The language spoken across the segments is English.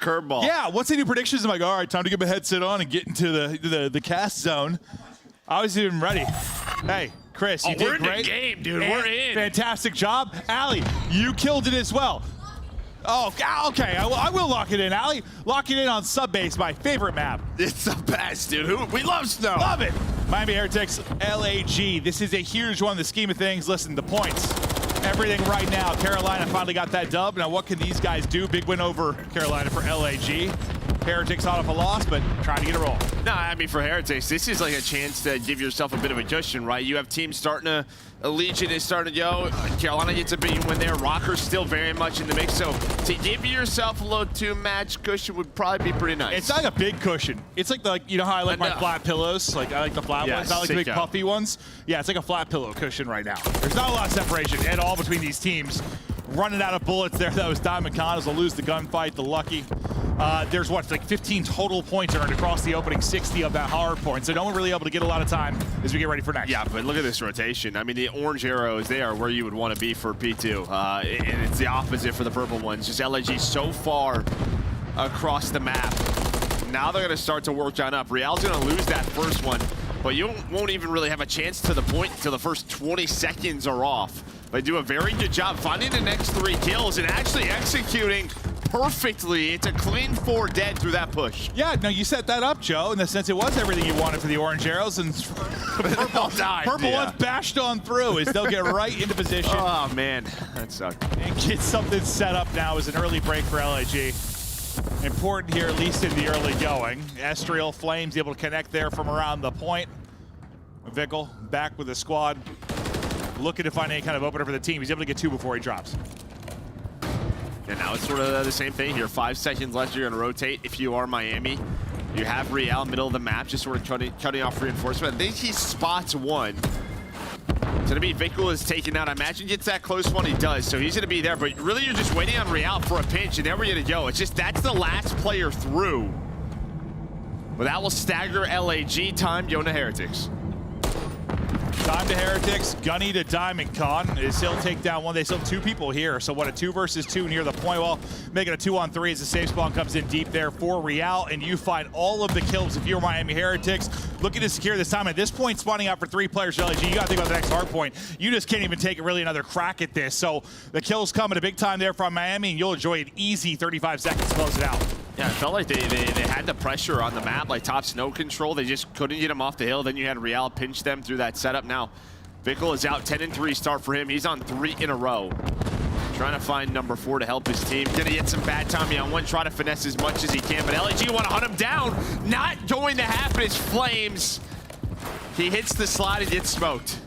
Curveball. Yeah, once they do predictions, I'm like, all right, time to get my headset on and get into the cast zone. I was even ready. Hey, Chris, you did we're in great. the game, dude. And we're in. Fantastic job. Allie, you killed it as well. Oh, okay. I will lock it in, Allie. Lock it in on Subbase, my favorite map. It's the best, dude. We love snow. Love it. Miami Heretics, LAG. This is a huge one in the scheme of things. Listen, the points. Everything right now. Carolina finally got that dub. Now, what can these guys do? Big win over Carolina for LAG. Heretics out of a loss, but trying to get a roll. No, I mean, for Heretics, this is like a chance to give yourself a bit of a cushion, right? You have teams starting to, Legion is starting to go. Carolina gets a big win there. Rocker's still very much in the mix. So to give yourself a little two-match cushion would probably be pretty nice. It's not a big cushion. It's like you know how I like my flat pillows? Like, I like the flat ones, not like the big puffy ones. Yeah, it's like a flat pillow cushion right now. There's not a lot of separation at all between these teams. Running out of bullets there. That was Diamond Con. Will lose the gunfight, the Lucky. There's what, like 15 total points earned across the opening 60 of that hard point. So no one really able to get a lot of time as we get ready for next. Yeah, but look at this rotation. I mean, the orange arrows, they are where you would want to be for P2. And it's the opposite for the purple ones. Just LAG so far across the map. Now they're going to start to work on up. Real's going to lose that first one, but you won't even really have a chance to the point until the first 20 seconds are off. They do a very good job finding the next 3 kills and actually executing perfectly. It's a clean 4 dead through that push. Yeah, no, you set that up, Joe, in the sense it was everything you wanted for the orange arrows, and purple ones bashed on through as they'll get right into position. Oh, man, that sucked. And get something set up now as an early break for LAG. Important here, at least in the early going. Estriel Flames able to connect there from around the point. Vickle back with the squad, looking to find any kind of opener for the team. He's able to get 2 before he drops. And now it's sort of the same thing here. 5 seconds left, you're gonna rotate. If you are Miami, you have Real middle of the map, just sort of cutting off reinforcement. I think he spots one. It's gonna be Vickle is taken out. I imagine gets that close one, he does. So he's gonna be there, but really you're just waiting on Real for a pinch, and there we're gonna go. It's just, that's the last player through. But that will stagger LAG time, Yona Heretics. Time to Heretics, Gunny to Diamond Con. He'll take down one. They still have 2 people here. So what, a 2 versus 2 near the point. Well, making a 2-on-3 as the safe spawn comes in deep there for Real, and you find all of the kills if you're Miami Heretics. Looking to secure this time. At this point, spawning out for 3 players for LG. You got to think about the next hard point. You just can't even take really another crack at this. So the kills come at a big time there from Miami, and you'll enjoy an easy 35 seconds to close it out. Yeah, it felt like they had the pressure on the map, like top snow control. They just couldn't get him off the hill. Then you had Real pinch them through that setup. Now, Vickle is out, 10-3 start for him. He's on 3 in a row. Trying to find number 4 to help his team. Gonna get some bad timing on one, try to finesse as much as he can, but LAG want to hunt him down. Not going to happen. It's Flames. He hits the slide and gets smoked.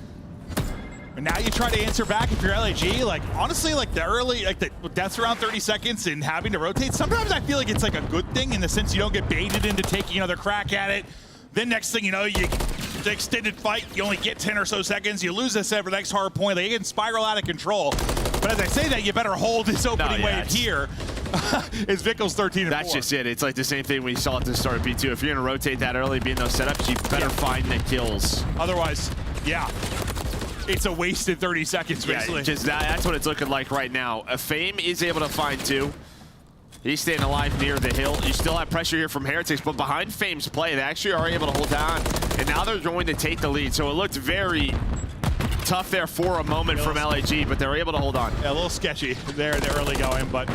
And now you try to answer back if you're LAG. Like, honestly, like the early, like the deaths around 30 seconds and having to rotate, sometimes I feel like it's like a good thing in the sense you don't get baited into taking another crack at it. Then next thing you know, the extended fight, you only get 10 or so seconds. You lose this at the next hard point. They can spiral out of control. But as I say that, you better hold this opening wave here. It's Vickle's 13-4. That's just it. It's like the same thing we saw at the start of B2. If you're going to rotate that early, be in those setups, you better find the kills. Otherwise, yeah. It's a wasted 30 seconds, basically. Yeah, just that's what it's looking like right now. Fame is able to find 2. He's staying alive near the hill. You still have pressure here from Heretics, but behind Fame's play, they actually are able to hold on. And now they're going to take the lead. So it looked very tough there for a moment from LAG, but they're able to hold on. Yeah, a little sketchy there in the early going, but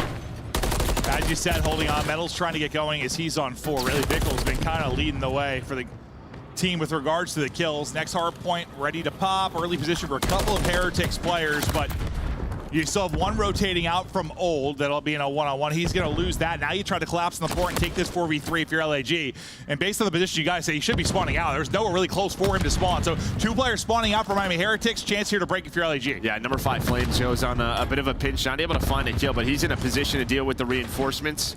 as you said, holding on. Metal's trying to get going as he's on 4. Really, Vickle's been kind of leading the way for the team with regards to the kills. Next hard point ready to pop. Early position for a couple of Heretics players, but you still have one rotating out from Old that'll be in a one-on-one. He's going to lose that. Now you try to collapse on the fort and take this 4v3 if you're LAG. And based on the position, you guys say he should be spawning out. There's nowhere really close for him to spawn. So 2 players spawning out for Miami Heretics. Chance here to break if you're LAG. Yeah, number 5 Flames goes on a bit of a pinch. Not able to find a kill, but he's in a position to deal with the reinforcements.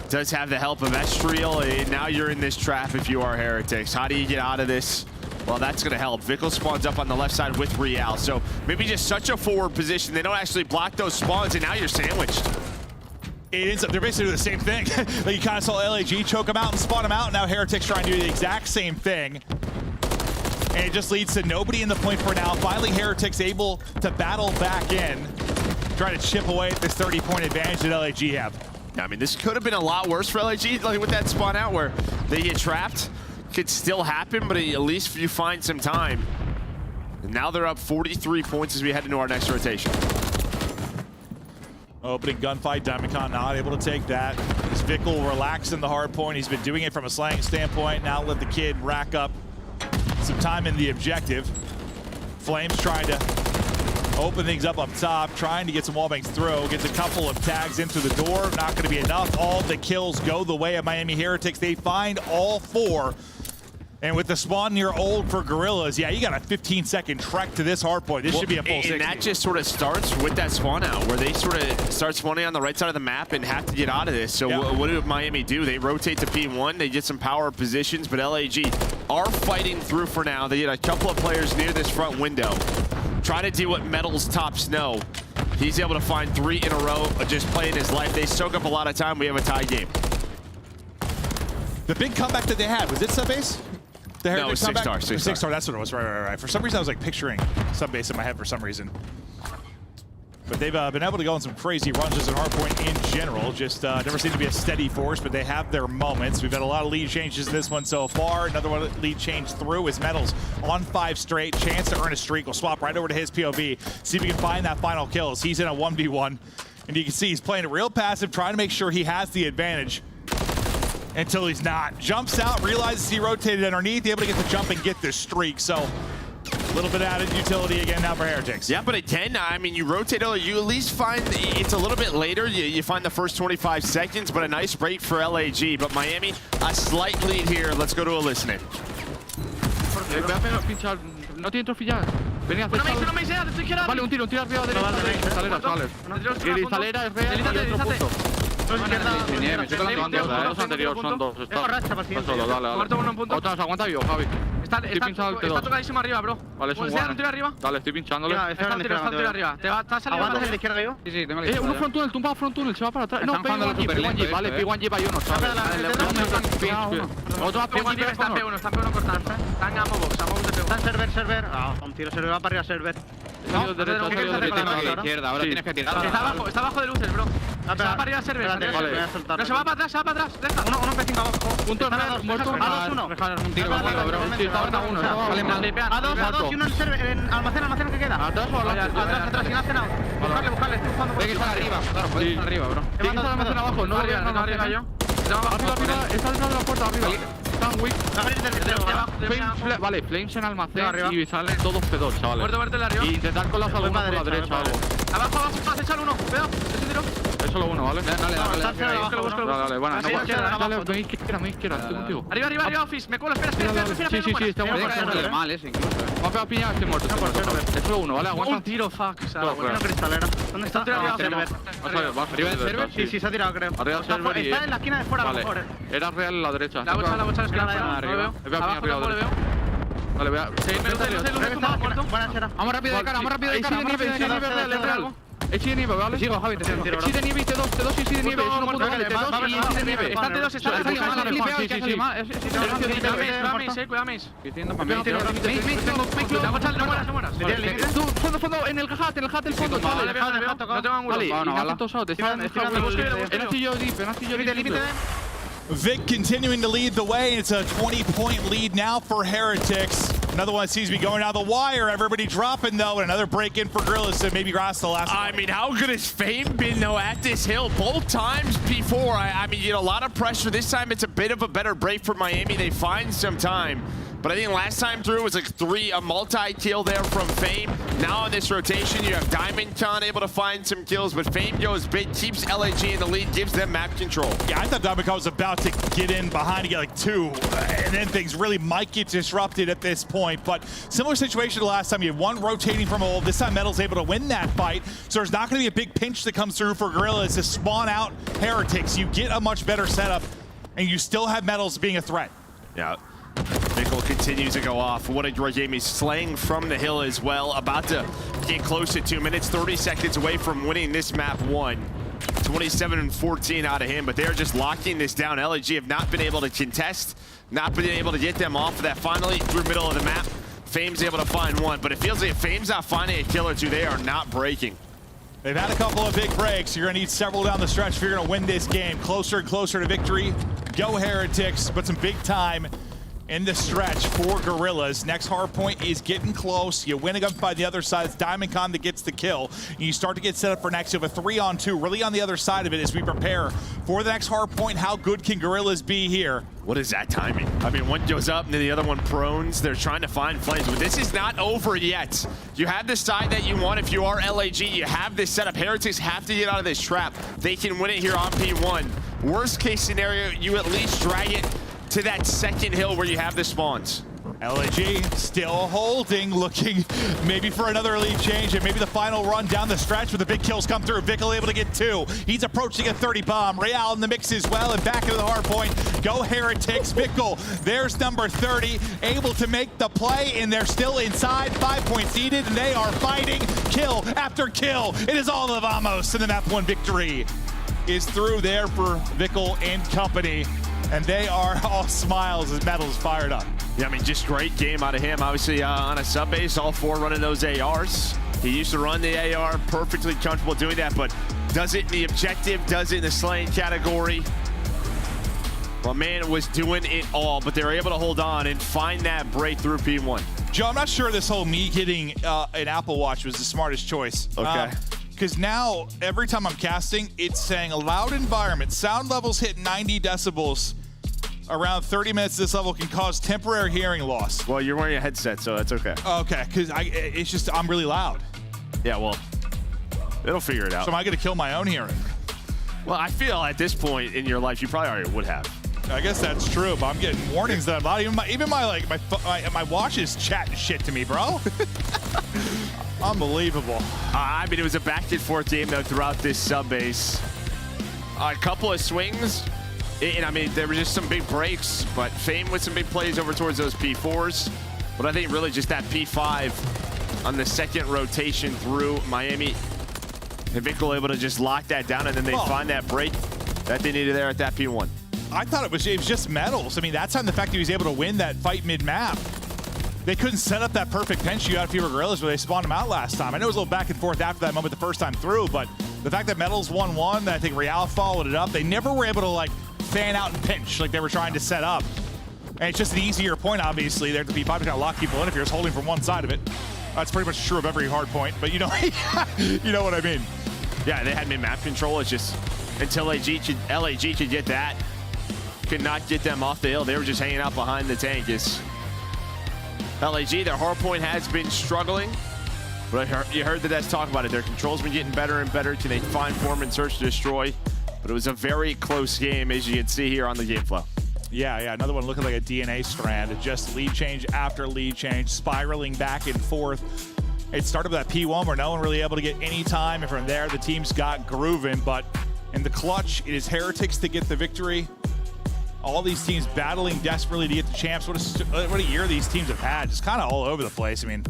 Does have the help of Estriel, and now you're in this trap if you are Heretics. How do you get out of this? Well, that's going to help. Vickle spawns up on the left side with Real. So maybe just such a forward position. They don't actually block those spawns, and now you're sandwiched. It ends up, they're basically doing the same thing. Like you kind of saw LAG choke them out and spawn them out. Now Heretics trying to do the exact same thing. And it just leads to nobody in the point for now. Finally, Heretics able to battle back in, trying to chip away at this 30-point advantage that LAG have. I mean, this could have been a lot worse for LAG, like with that spawn out where they get trapped. Could still happen, but at least you find some time. And now they're up 43 points as we head into our next rotation. Opening gunfight, Diamondcon not able to take that. As Vic will relax in the hard point. He's been doing it from a slang standpoint. Now let the kid rack up some time in the objective. Flames trying to open things up top, trying to get some wallbangs through. Gets a couple of tags in through the door. Not going to be enough. All the kills go the way of Miami Heretics. They find all 4. And with the spawn near old for Gorillas, yeah, you got a 15-second trek to this hard point. This should be a full 60. And that just sort of starts with that spawn out, where they sort of start spawning on the right side of the map and have to get out of this. So what do Miami do? They rotate to P1, they get some power positions, but LAG are fighting through for now. They get a couple of players near this front window. Try to do what Metals top snow. He's able to find 3 in a row, just playing his life. They soak up a lot of time. We have a tie game. The big comeback that they had, was it sub-base? No, it was 6-star. 6-star, that's what it was. Right. For some reason, I was like picturing sub-base in my head for some reason. But they've been able to go on some crazy runs as an hardpoint in general. Just never seemed to be a steady force, but they have their moments. We've had a lot of lead changes in this one so far. Another one lead change through is Metals on 5 straight. Chance to earn a streak. We'll swap right over to his POV. See if we can find that final kill as he's in a 1v1. And you can see he's playing it real passive, trying to make sure he has the advantage. Until he's not. Jumps out, realizes he rotated underneath, able to get the jump and get this streak. So a little bit added utility again now for Heretics. Yeah, but again, I mean, you rotate, you at least find it's a little bit later. You find the first 25 seconds, but a nice break for LAG. But Miami, a slight lead here. Let's go to a listening. No tiene trofillas. Venía a hacer. No me hice, te estoy quedando. Vale, un tiro arriba derecha. Escaleras, vale. Y escalera es real y otro punto. No, izquierda. Me estoy calentando. Dos anteriores son 2. Está solo, dale. Muerto uno en punto. Otra, se aguanta yo, Javi. Está tocadísimo arriba, bro. Vale, es un un tiro arriba. Dale, estoy pinchándole. Está un tiro arriba. ¿Te vas a salir? ¿Aguantas el de izquierda yo? Sí, tengo la izquierda. Uno front tunnel, tumbado front tunnel, se va para atrás. No, P1 Jeep, vale, P1 Jeep hay uno, ¿sabes? Otro P1 Jeep está P1 cortado. Está en ammo box, ammo de P1. Está en server. Un tiro server, va para arriba server. Izquierda, ahora tienes que tirar. Está abajo de luces, bro. Se va para arriba server. No, se va para atrás, deja. Uno P5 abajo. Punto muerto. A2, Un tiro, bro. Sí, está uno. A2 y uno en server, en almacén que queda. ¿Atrás o adelante? Atrás, y no hace nada. Buscarle, estoy jugando por Ve que está arriba, claro, puede estar arriba, bro. Tiene que estar almacén abajo, no arriba yo. Arriba, está detrás de la puerta, arriba. Está en wick. Vale, Flames en almacén y salen todos P2, chavales. Muerto el arriba. Y intentar con las algunas por la derecha algo. Abajo, vas a echar uno. Cuidado, es un tiro. Es solo uno, ¿vale? Dale, bueno. Dale, Me izquierda, estoy contigo. Arriba, office. Me cuelo, espera. Sí, está bueno. Mal ese incluso. Me ha pegado piña, estoy muerto. Es solo uno, ¿vale? Aguanta. Un tiro, fuck. Una cristalera. ¿Dónde está? Arriba del server. Sí, se ha tirado, creo. Arriba del server y... Está en la esquina de fuera, a lo Vale, mejor. era real en la derecha. La bocha es que no lo veo. Abajo no le veo. Vale, vea. Vamos rápido de cara, real. Echi de nieve, ¿vale? Sigo, Javi, te tiro. Echi de nieve y T2 y Echi de nieve. Es uno punto, vale, T2 y Echi de nieve. Está T2, está La bocha, no mueras. Fondo, en el hat, el fondo, chaval. No tengo ángulo. Vale, y Nathan tosado, te están... En astillo deep, Vic continuing to lead the way. It's a 20-point lead now for Heretics. Another one seems to be going out the wire. Everybody dropping, though, and another break-in for Gorillas to maybe grasp the last one. I mean, how good has Fame been, though, at this hill? Both times before, I mean, you know, a lot of pressure. This time, it's a bit of a better break for Miami. They find some time. But I think last time through it was like a multi-kill there from Fame. Now in this rotation, you have Diamondcon able to find some kills, but Fame goes big, keeps LAG in the lead, gives them map control. Yeah, I thought Diamondcon was about to get in behind to get like 2, and then things really might get disrupted at this point. But similar situation to last time. You had one rotating from old. This time Metal's able to win that fight, so there's not going to be a big pinch that comes through for Gorillas to spawn out Heretics. You get a much better setup, and you still have Metals being a threat. Yeah. Nickel continues to go off. What a great game. He's slaying from the hill as well. About to get close to 2 minutes, 30 seconds away from winning this map 1. 27-14 out of him, but they're just locking this down. LAG have not been able to contest, not been able to get them off of that finally through middle of the map. Fame's able to find one, but it feels like if Fame's not finding a kill or two, they are not breaking. They've had a couple of big breaks. You're going to need several down the stretch if you're going to win this game. Closer and closer to victory. Go Heretics, but some big time in the stretch for Gorillas. Next hard point is getting close. You win against by the other side. It's Diamondcon that gets the kill. And you start to get set up for next. You have a 3-on-2 really on the other side of it as we prepare for the next hard point. How good can Gorillas be here? What is that timing? I mean, one goes up and then the other one prones. They're trying to find flames, but this is not over yet. You have the side that you want. If you are LAG, you have this setup. Heretics have to get out of this trap. They can win it here on P1. Worst case scenario, you at least drag it to that second hill where you have the spawns. LAG still holding, looking maybe for another lead change and maybe the final run down the stretch where the big kills come through. Vickle able to get 2. He's approaching a 30 bomb. Real in the mix as well and back into the hard point. Go Heretics. Vickle, there's number 30, able to make the play and they're still inside. 5 points needed and they are fighting kill after kill. It is all of Amos and the map 1 victory is through there for Vickle and company. And they are all smiles as Metal's fired up. Yeah, I mean, just great game out of him. Obviously, on a sub base, all 4 running those ARs. He used to run the AR, perfectly comfortable doing that, but does it in the objective, does it in the slaying category. My man was doing it all, but they were able to hold on and find that breakthrough P1. Joe, I'm not sure this whole me getting an Apple Watch was the smartest choice. Okay. Because now, every time I'm casting, it's saying a loud environment. Sound levels hit 90 decibels. Around 30 minutes, this level can cause temporary hearing loss. Well, you're wearing a headset, so that's okay. Okay, because it's just, I'm really loud. Yeah, well, it'll figure it out. So am I going to kill my own hearing? Well, I feel at this point in your life, you probably already would have. I guess that's true, but I'm getting warnings that I'm loud. Even my watch is chatting shit to me, bro. Unbelievable. I mean, it was a back and forth game, though, throughout this sub base. A couple of swings, and I mean, there were just some big breaks, but Fame with some big plays over towards those P4s. But I think really just that P5 on the second rotation through Miami. And Vickle able to just lock that down, and then they find that break that they needed there at that P1. I thought it was just Metals. I mean, that's on the fact that he was able to win that fight mid-map. They couldn't set up that perfect pinch you got if you were Gorillas where they spawned him out last time. I know it was a little back and forth after that moment the first time through, but the fact that Metals 1-1, I think Real followed it up, they never were able to like fan out and pinch like they were trying to set up. And it's just an easier point, obviously, there to be probably gonna lock people in if you're just holding from one side of it. That's pretty much true of every hard point, but you know, you know what I mean. Yeah, they had mid-map control. It's just until LAG could get that, could not get them off the hill. They were just hanging out behind the tank. LAG, their hard point has been struggling, but you heard the devs talk about it. Their control's been getting better and better. Can they find form and search to destroy? But it was a very close game, as you can see here on the game flow. Yeah, another one looking like a DNA strand. It just lead change after lead change, spiraling back and forth. It started with that P1 where no one really able to get any time, and from there the teams got grooving. But in the clutch, it is Heretics to get the victory. All these teams battling desperately to get the champs. What a year these teams have had. Just kind of all over the place. I mean,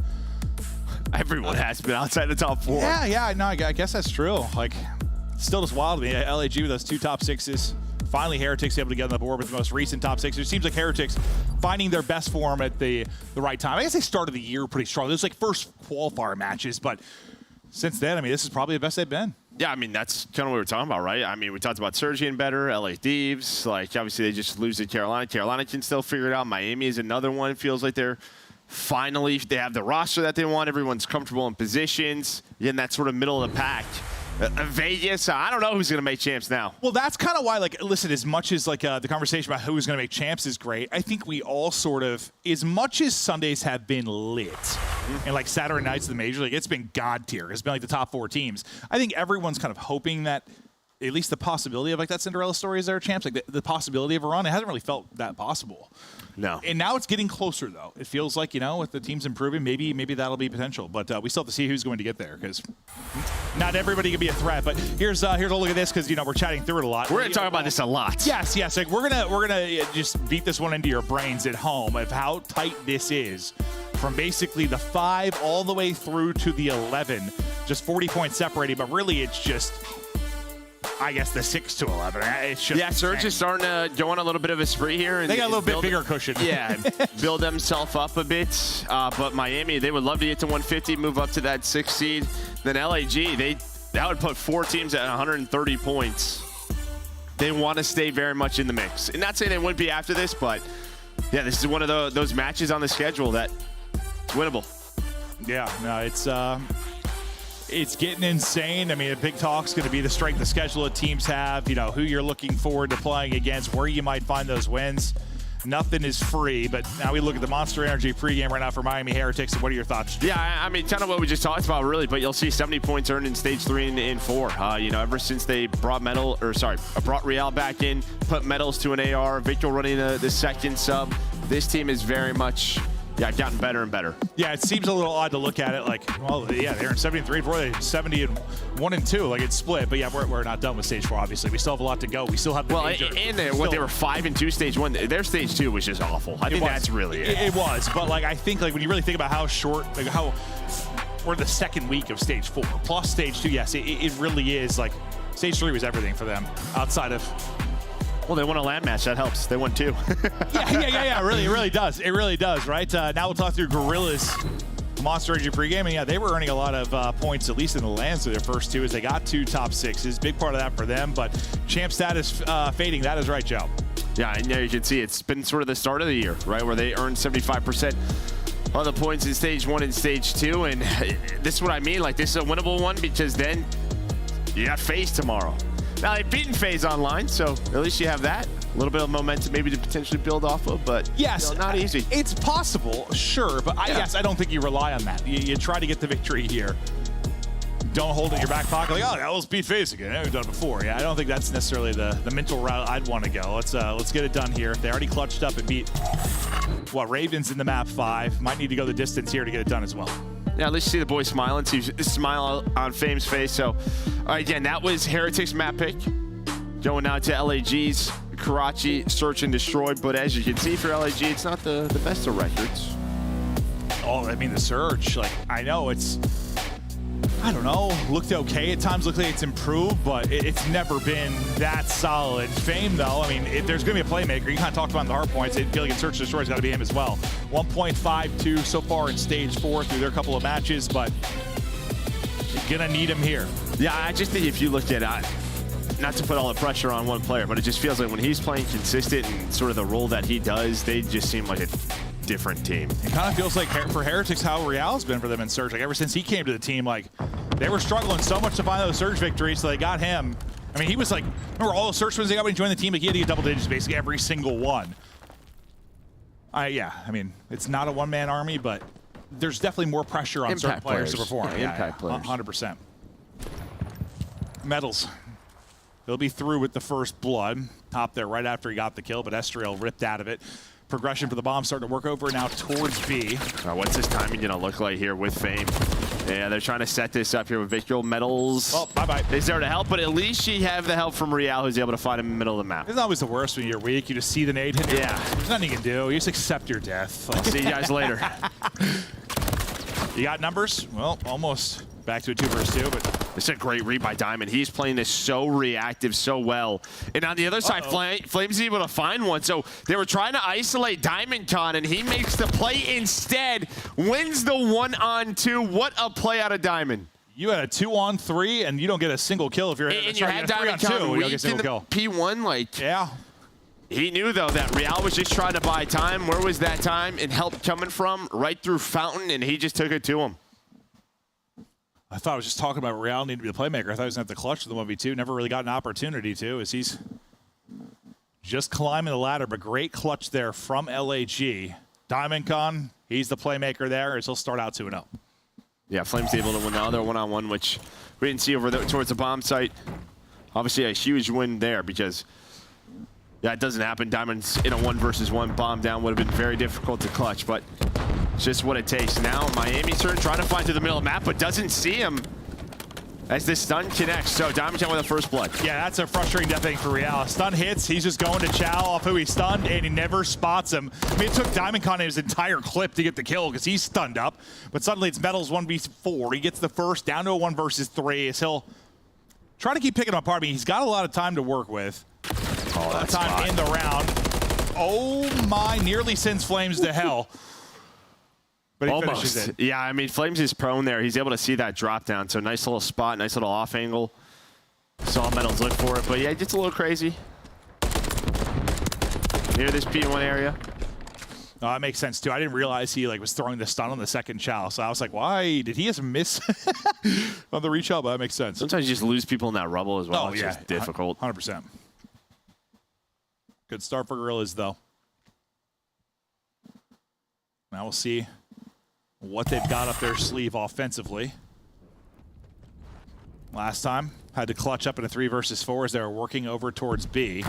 everyone has been outside the top 4. Yeah, no, I guess that's true. Like, still just wild to me. LAG with those 2 top 6s. Finally, Heretics able to get on the board with the most recent top 6. It seems like Heretics finding their best form at the right time. I guess they started the year pretty strong. It was like first qualifier matches, but since then, I mean, this is probably the best they've been. Yeah, I mean, that's kind of what we were talking about, right? I mean, we talked about Surge getting better, LA Thieves. Like, obviously, they just lose to Carolina. Carolina can still figure it out. Miami is another one. It feels like they're finally, they have the roster that they want. Everyone's comfortable in positions. In that sort of middle of the pack. Vegas, I don't know who's going to make champs now. Well, that's kind of why, like, listen, as much as, like, the conversation about who's going to make champs is great, I think we all sort of, as much as Sundays have been lit, and, like, Saturday nights of the Major League, it's been God tier. It's been, like, the top 4 teams. I think everyone's kind of hoping that at least the possibility of, like, that Cinderella story is their champs, like, the possibility of a run, it hasn't really felt that possible. No. And now it's getting closer, though. It feels like, you know, with the teams improving, maybe that'll be potential. But we still have to see who's going to get there, because not everybody can be a threat. But here's a look at this, because, you know, we're chatting through it a lot. We're going to talk about this a lot. Yes. Like, we're gonna just beat this one into your brains at home of how tight this is. From basically the 5 all the way through to the 11. Just 40 points separated, but really it's just, I guess, the 6 to 11. It's just Surge is starting to go on a little bit of a spree here. And they got a little bit bigger cushion. Yeah, build themselves up a bit. But Miami, they would love to get to 150, move up to that 6 seed. Then LAG, That would put 4 teams at 130 points. They want to stay very much in the mix. And not saying they wouldn't be after this, but yeah, this is one of those matches on the schedule that it's winnable. Yeah, no, it's getting insane. I mean, a big talk's going to be the strength of schedule that teams have, you know, who you're looking forward to playing against, where you might find those wins. Nothing is free, but now we look at the Monster Energy pregame right now for Miami Heretics. And what are your thoughts? Yeah, I mean, kind of what we just talked about, really, but you'll see 70 points earned in stage 3 and 4. You know, ever since they brought Real back in, put Metals to an AR, Victor running the second sub, this team is very much, gotten better and better. Yeah, it seems a little odd to look at it like, well, yeah, they're in 73 and 4, they're 70 and 1 and 2, like it's split. But yeah, we're not done with stage 4. Obviously, we still have a lot to go. We still have the major. And they were 5 and 2 stage 1. Their stage 2 was just awful. I think that's really it. It was, but like I think like when you really think about how short, like how we're the second week of stage 4 plus stage 2. Yes, it really is like stage 3 was everything for them outside of. Well, they won a land match. That helps. They won 2. Yeah. It really does. It really does, right? Now we'll talk through Gorilla's Monster Energy pregame. And yeah, they were earning a lot of points, at least in the lands through their first 2, as they got 2 top 6s. Big part of that for them, but champ status fading. That is right, Joe. Yeah, and you can see it's been sort of the start of the year, right, where they earned 75% of the points in stage 1 and stage 2. And this is what I mean. Like, this is a winnable one because then you got FaZe tomorrow. Now, they've beaten FaZe online, so at least you have that. A little bit of momentum maybe to potentially build off of, but yes, not easy. It's possible, sure, but I don't think you rely on that. You try to get the victory here. Don't hold it in your back pocket like, oh, let's beat FaZe again. We've done it before. Yeah, I don't think that's necessarily the mental route I'd want to go. Let's get it done here. They already clutched up and beat, Ravens in the map 5. Might need to go the distance here to get it done as well. Yeah, at least see the boy smiling. See the smile on Fame's face. So, all right, again, that was Heretics map pick. Going now to LAG's Karachi Search and Destroy. But as you can see for LAG, it's not the best of records. Oh, I mean, the Surge. Like, I know it's, I don't know, looked okay at times. Looked like it's improved, but it's never been that solid. Fame, though, I mean, if there's going to be a playmaker, you kind of talked about in the hard points. I feel like in Search and Destroy's got to be him as well. 1.52 so far in stage 4 through their couple of matches, but you're going to need him here. Yeah, I just think if you look at it, not to put all the pressure on one player, but it just feels like when he's playing consistent and sort of the role that he does, they just seem like a different team. It kind of feels like for Heretics how Real's been for them in Surge. Like ever since he came to the team, like they were struggling so much to find those Surge victories, so they got him. I mean, he was like, remember all the Surge wins they got when he joined the team? Like he had to get double digits basically every single one. Yeah, I mean, it's not a one-man army, but there's definitely more pressure on certain players to perform. Yeah, impact players. 100%. Metals. He'll be through with the first blood. Top there right after he got the kill, but Estriel ripped out of it. Progression for the bomb starting to work over now towards B. What's his timing going to look like here with Fame? Yeah, they're trying to set this up here with Victor. Metals. Oh, bye-bye. Is there to help, but at least you have the help from Real, who's able to find him in the middle of the map. It's always the worst when you're weak. You just see the nade hit. Yeah. There's nothing you can do. You just accept your death. I'll see you guys later. You got numbers? Well, almost back to a 2 versus 2, but it's a great read by Diamond. He's playing this so reactive, so well. And on the other side, Flame's able to find one. So they were trying to isolate Diamond Con, and he makes the play instead. Wins the 1-on-2. What a play out of Diamond. You had a 2-on-3, and you don't get a single kill if you're and you had Diamond Con weak in the P1. Like, yeah. He knew, though, that Real was just trying to buy time. Where was that time and help coming from? Right through Fountain, and he just took it to him. I thought I was just talking about Real needing to be the playmaker. I thought he was going to have to clutch to the 1v2. Never really got an opportunity to, as he's just climbing the ladder. But great clutch there from LAG. Diamond Con, he's the playmaker there, as he'll start out 2-0. Yeah, Flame's able to win the other 1-on-1, which we didn't see over towards the bomb site. Obviously, a huge win there because, yeah, it doesn't happen. Diamond's in a 1 versus 1 bomb down would have been very difficult to clutch, but it's just what it takes. Now, Miami's trying to find through the middle of the map, but doesn't see him as this stun connects. So Diamond Con with the first blood. Yeah, that's a frustrating death thing for Real. Stun hits, he's just going to chow off who he stunned, and he never spots him. I mean, it took Diamond Con his entire clip to get the kill because he's stunned up, but suddenly it's Metals 1v4. He gets the first down to a 1 versus 3 as he'll try to keep picking him apart. I mean, he's got a lot of time to work with. Oh, that's time in the round. Oh my, nearly sends Flames to hell. But he Almost. finishes it. Yeah, I mean, Flames is prone there. He's able to see that drop down. So nice little spot, nice little off angle. Saw Metals look for it, but yeah, it gets a little crazy. Near this P1 area. Oh, that makes sense too. I didn't realize he was throwing the stun on the second chow. So I was like, why did he just miss on the reach out? But that makes sense. Sometimes you just lose people in that rubble as well. Oh, It's yeah. just difficult. 100%. Good start for Gorillas, though. Now we'll see what they've got up their sleeve offensively. Last time, had to clutch up in a 3 versus 4 as they were working over towards B.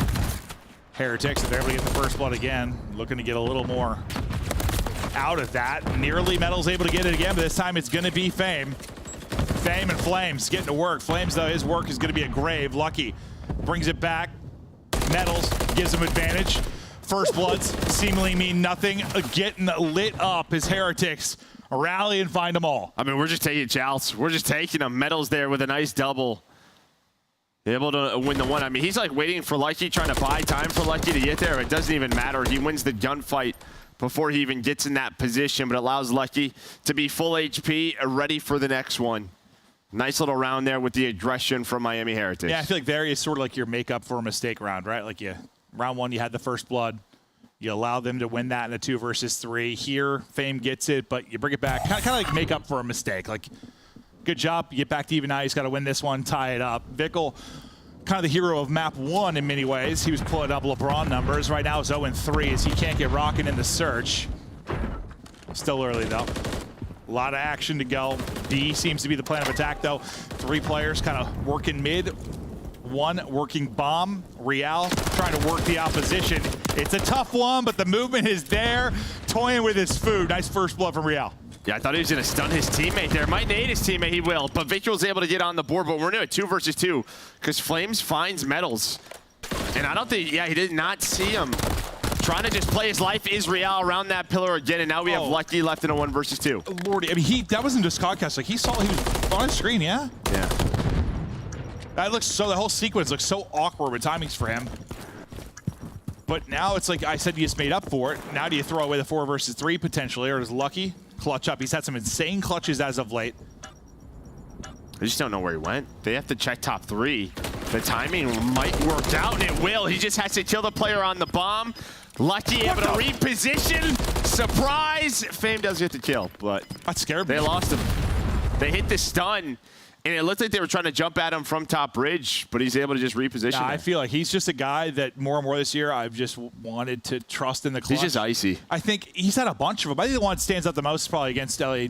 Heretics, if they're able to get the first blood again, looking to get a little more out of that. Nearly Metal's able to get it again, but this time it's going to be Fame. Fame and Flames getting to work. Flames, though, his work is going to be a grave. Lucky brings it back. Metals gives him advantage. First bloods seemingly mean nothing. Getting lit up as Heretics rally and find them all. I mean, we're just taking Chouts. We're just taking them. Metals there with a nice double. Able to win the one. I mean, he's like waiting for Lucky, trying to buy time for Lucky to get there. It doesn't even matter. He wins the gunfight before he even gets in that position, but allows Lucky to be full HP, ready for the next one. Nice little round there with the aggression from Miami Heretics. Yeah, I feel like there is sort of like your makeup for a mistake round, right? Like round 1, you had the first blood. You allow them to win that in a 2 versus 3. Here, Fame gets it, but you bring it back. Kind of like make up for a mistake. Like, good job. You get back to even now. He's got to win this one, tie it up. Vickle, kind of the hero of map 1 in many ways. He was pulling up LeBron numbers. Right now it's 0-3 as he can't get rocking in the search. Still early, though. A lot of action to go. B seems to be the plan of attack, though. 3 players kind of working mid. 1 working bomb. Real trying to work the opposition. It's a tough one, but the movement is there. Toying with his food. Nice first blood from Real. Yeah, I thought he was going to stun his teammate there. Might nade his teammate, he will. But Victor's able to get on the board, but we're into a 2 versus 2 because Flames finds Metals. And I don't think, yeah, he did not see him. Trying to just play his life is Real around that pillar again, and now we have Lucky left in a 1 versus 2. Lordy, I mean, that wasn't just podcast. Like, he saw he was on his screen, yeah? Yeah. That looks so, the whole sequence looks so awkward with timings for him. But now it's like I said, you just made up for it. Now do you throw away the 4 versus 3 potentially, or does Lucky clutch up? He's had some insane clutches as of late. I just don't know where he went. They have to check top 3. The timing might work out, and it will. He just has to kill the player on the bomb. Lucky able to reposition. Surprise! Fame does get the kill, but that scared me. They lost him. They hit the stun, and it looked like they were trying to jump at him from top bridge, but he's able to just reposition. Yeah, I feel like he's just a guy that more and more this year I've just wanted to trust in the clutch. He's just icy. I think he's had a bunch of them. I think the one that stands out the most is probably against LAT.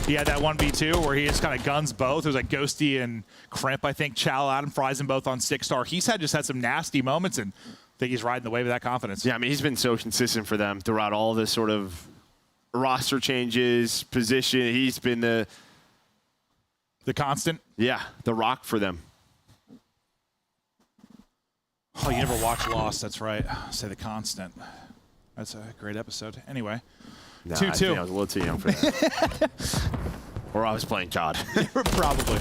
He had that 1v2 where he just kind of guns both. It was like Ghosty and Crimp, I think. Chow Adam fries them both on 6-star. He's just had some nasty moments, and I think he's riding the wave of that confidence. Yeah, I mean, he's been so consistent for them throughout all this sort of roster changes, position. He's been the constant? Yeah, the rock for them. Oh, you never watch Lost. That's right. Say the constant. That's a great episode. Anyway, 2-2. I think I was a little too young for that. Or I was playing COD. Probably.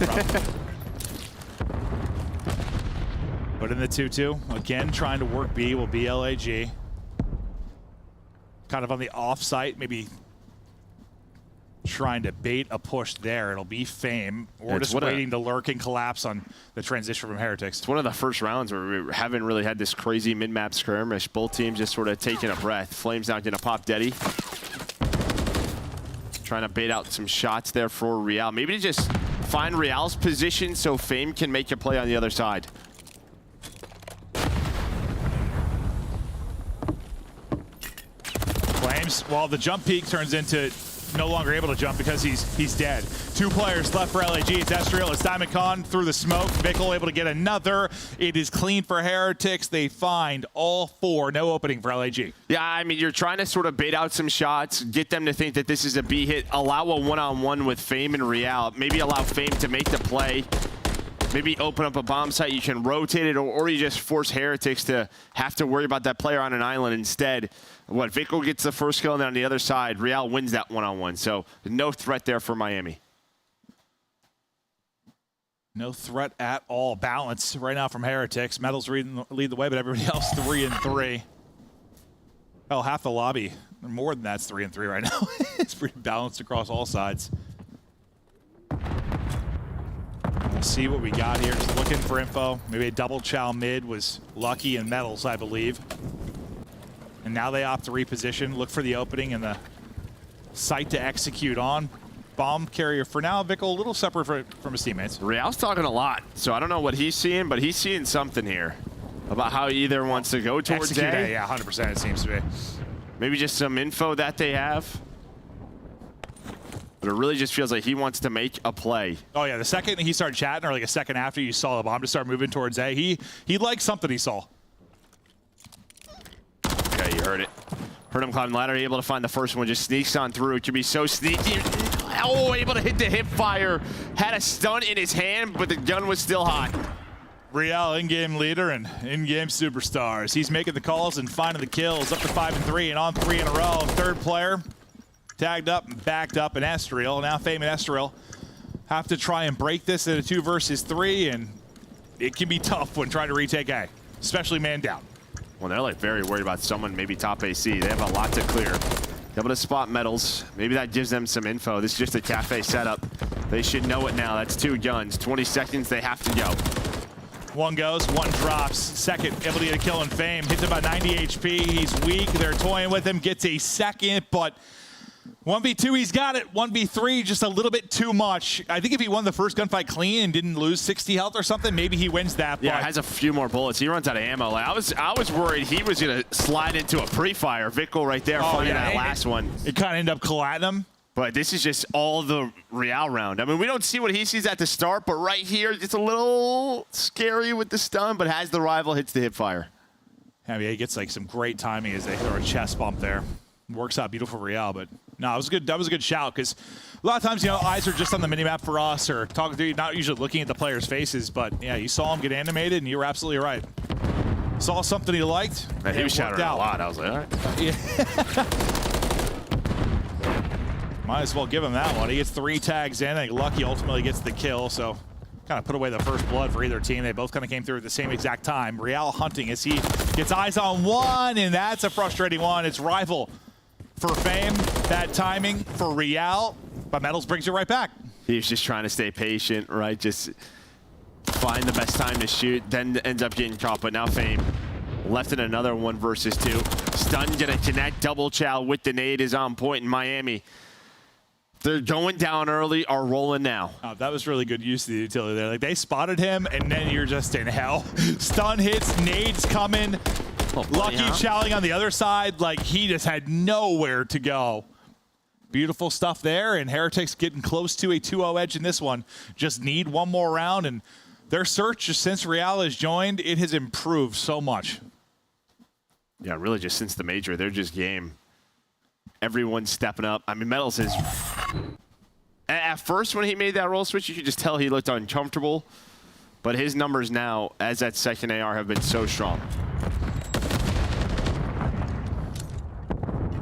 But in the 2-2, again, trying to work B will be LAG. Kind of on the off-site, maybe trying to bait a push there. It'll be Fame. Or just waiting to lurk and collapse on the transition from Heretics. It's one of the first rounds where we haven't really had this crazy mid-map skirmish. Both teams just sort of taking a breath. Flame's not going to pop Deddy. Trying to bait out some shots there for Real. Maybe to just find Real's position so Fame can make a play on the other side. Flames, well, the jump peak turns into no longer able to jump because he's dead. 2 players left for LAG. It's Estriel, it's Diamond Con through the smoke. Vickle able to get another. It is clean for Heretics. They find all 4. No opening for LAG. Yeah, I mean, you're trying to sort of bait out some shots, get them to think that this is a B hit, allow a one-on-one with Fame and Real, maybe allow Fame to make the play, maybe open up a bomb site, you can rotate it, or you just force Heretics to have to worry about that player on an island instead. Vickle gets the first kill, and then on the other side, Real wins that one-on-one. So no threat there for Miami. No threat at all. Balance right now from Heretics. Metals lead the way, but everybody else 3 and 3. Well, half the lobby, more than that's 3 and 3 right now. It's pretty balanced across all sides. We'll see what we got here. Just looking for info. Maybe a double chow mid was Lucky and Metals, I believe. And now they opt to reposition, look for the opening and the site to execute on. Bomb carrier for now, Vickle, a little separate from his teammates. Real's talking a lot, so I don't know what he's seeing, but he's seeing something here about how he either wants to go towards Execute A. Yeah, 100% it seems to be. Maybe just some info that they have. But it really just feels like he wants to make a play. Oh yeah, the second he started chatting, or like a second after you saw the bomb to start moving towards A, he liked something he saw. Okay, you heard it. Heard him climb ladder, able to find the first one, just sneaks on through. It could be so sneaky. Oh, able to hit the hip fire. Had a stun in his hand, but the gun was still hot. Real in-game leader and in-game superstars. He's making the calls and finding the kills, up to 5 and 3 and on 3 in a row. Third player tagged up and backed up in Estoril. Now Fame and Estoril have to try and break this in a 2 versus 3, and it can be tough when trying to retake A, especially man down. Well, they're like very worried about someone maybe top AC. They have a lot to clear. Able to spot Metals. Maybe that gives them some info. This is just a cafe setup. They should know it now. That's 2 guns. 20 seconds, they have to go. One goes, one drops. Second, able to get a kill in Fame. Hits about 90 HP. He's weak. They're toying with him. Gets a second, but 1v2, he's got it. 1v3, just a little bit too much. I think if he won the first gunfight clean and didn't lose 60 health or something, maybe he wins that. Yeah, has a few more bullets. He runs out of ammo. Like, I was worried he was going to slide into a pre-fire. Vickle right there, finding that last one. It kind of ended up colliding him. But this is just all the Real round. I mean, we don't see what he sees at the start, but right here, it's a little scary with the stun, but has the rival, hits the hip fire. I mean, he gets like some great timing as they throw a chest bump there. Works out beautiful for Real, but no, it was good. That was a good shout, because a lot of times, you know, eyes are just on the minimap for us or talking to you, not usually looking at the players' faces, but yeah, you saw him get animated, and you were absolutely right. Saw something he liked. And he was shouting a lot. I was like, all right. Yeah. Might as well give him that one. He gets 3 tags in. I think Lucky ultimately gets the kill, so kind of put away the first blood for either team. They both kind of came through at the same exact time. Real hunting as he gets eyes on one, and that's a frustrating one. It's rival for Fame. That timing for Real, but Metals brings it right back. He was just trying to stay patient, right? Just find the best time to shoot, then ends up getting caught. But now Fame left in another 1 versus 2. Stun gonna connect. Double chow with the nade is on point in Miami. They're going down early, are rolling now. Oh, that was really good use of the utility there. Like, they spotted him, and then you're just in hell. Stun hits, nades coming. Lucky chowing on the other side. Like, he just had nowhere to go. Beautiful stuff there, and Heretics getting close to a 2-0 edge in this one. Just need one more round, and their search, just since Real has joined, it has improved so much. Yeah, really just since the Major, they're just game. Everyone's stepping up. I mean, Metals is... At first, when he made that role switch, you could just tell he looked uncomfortable. But his numbers now, as that second AR, have been so strong.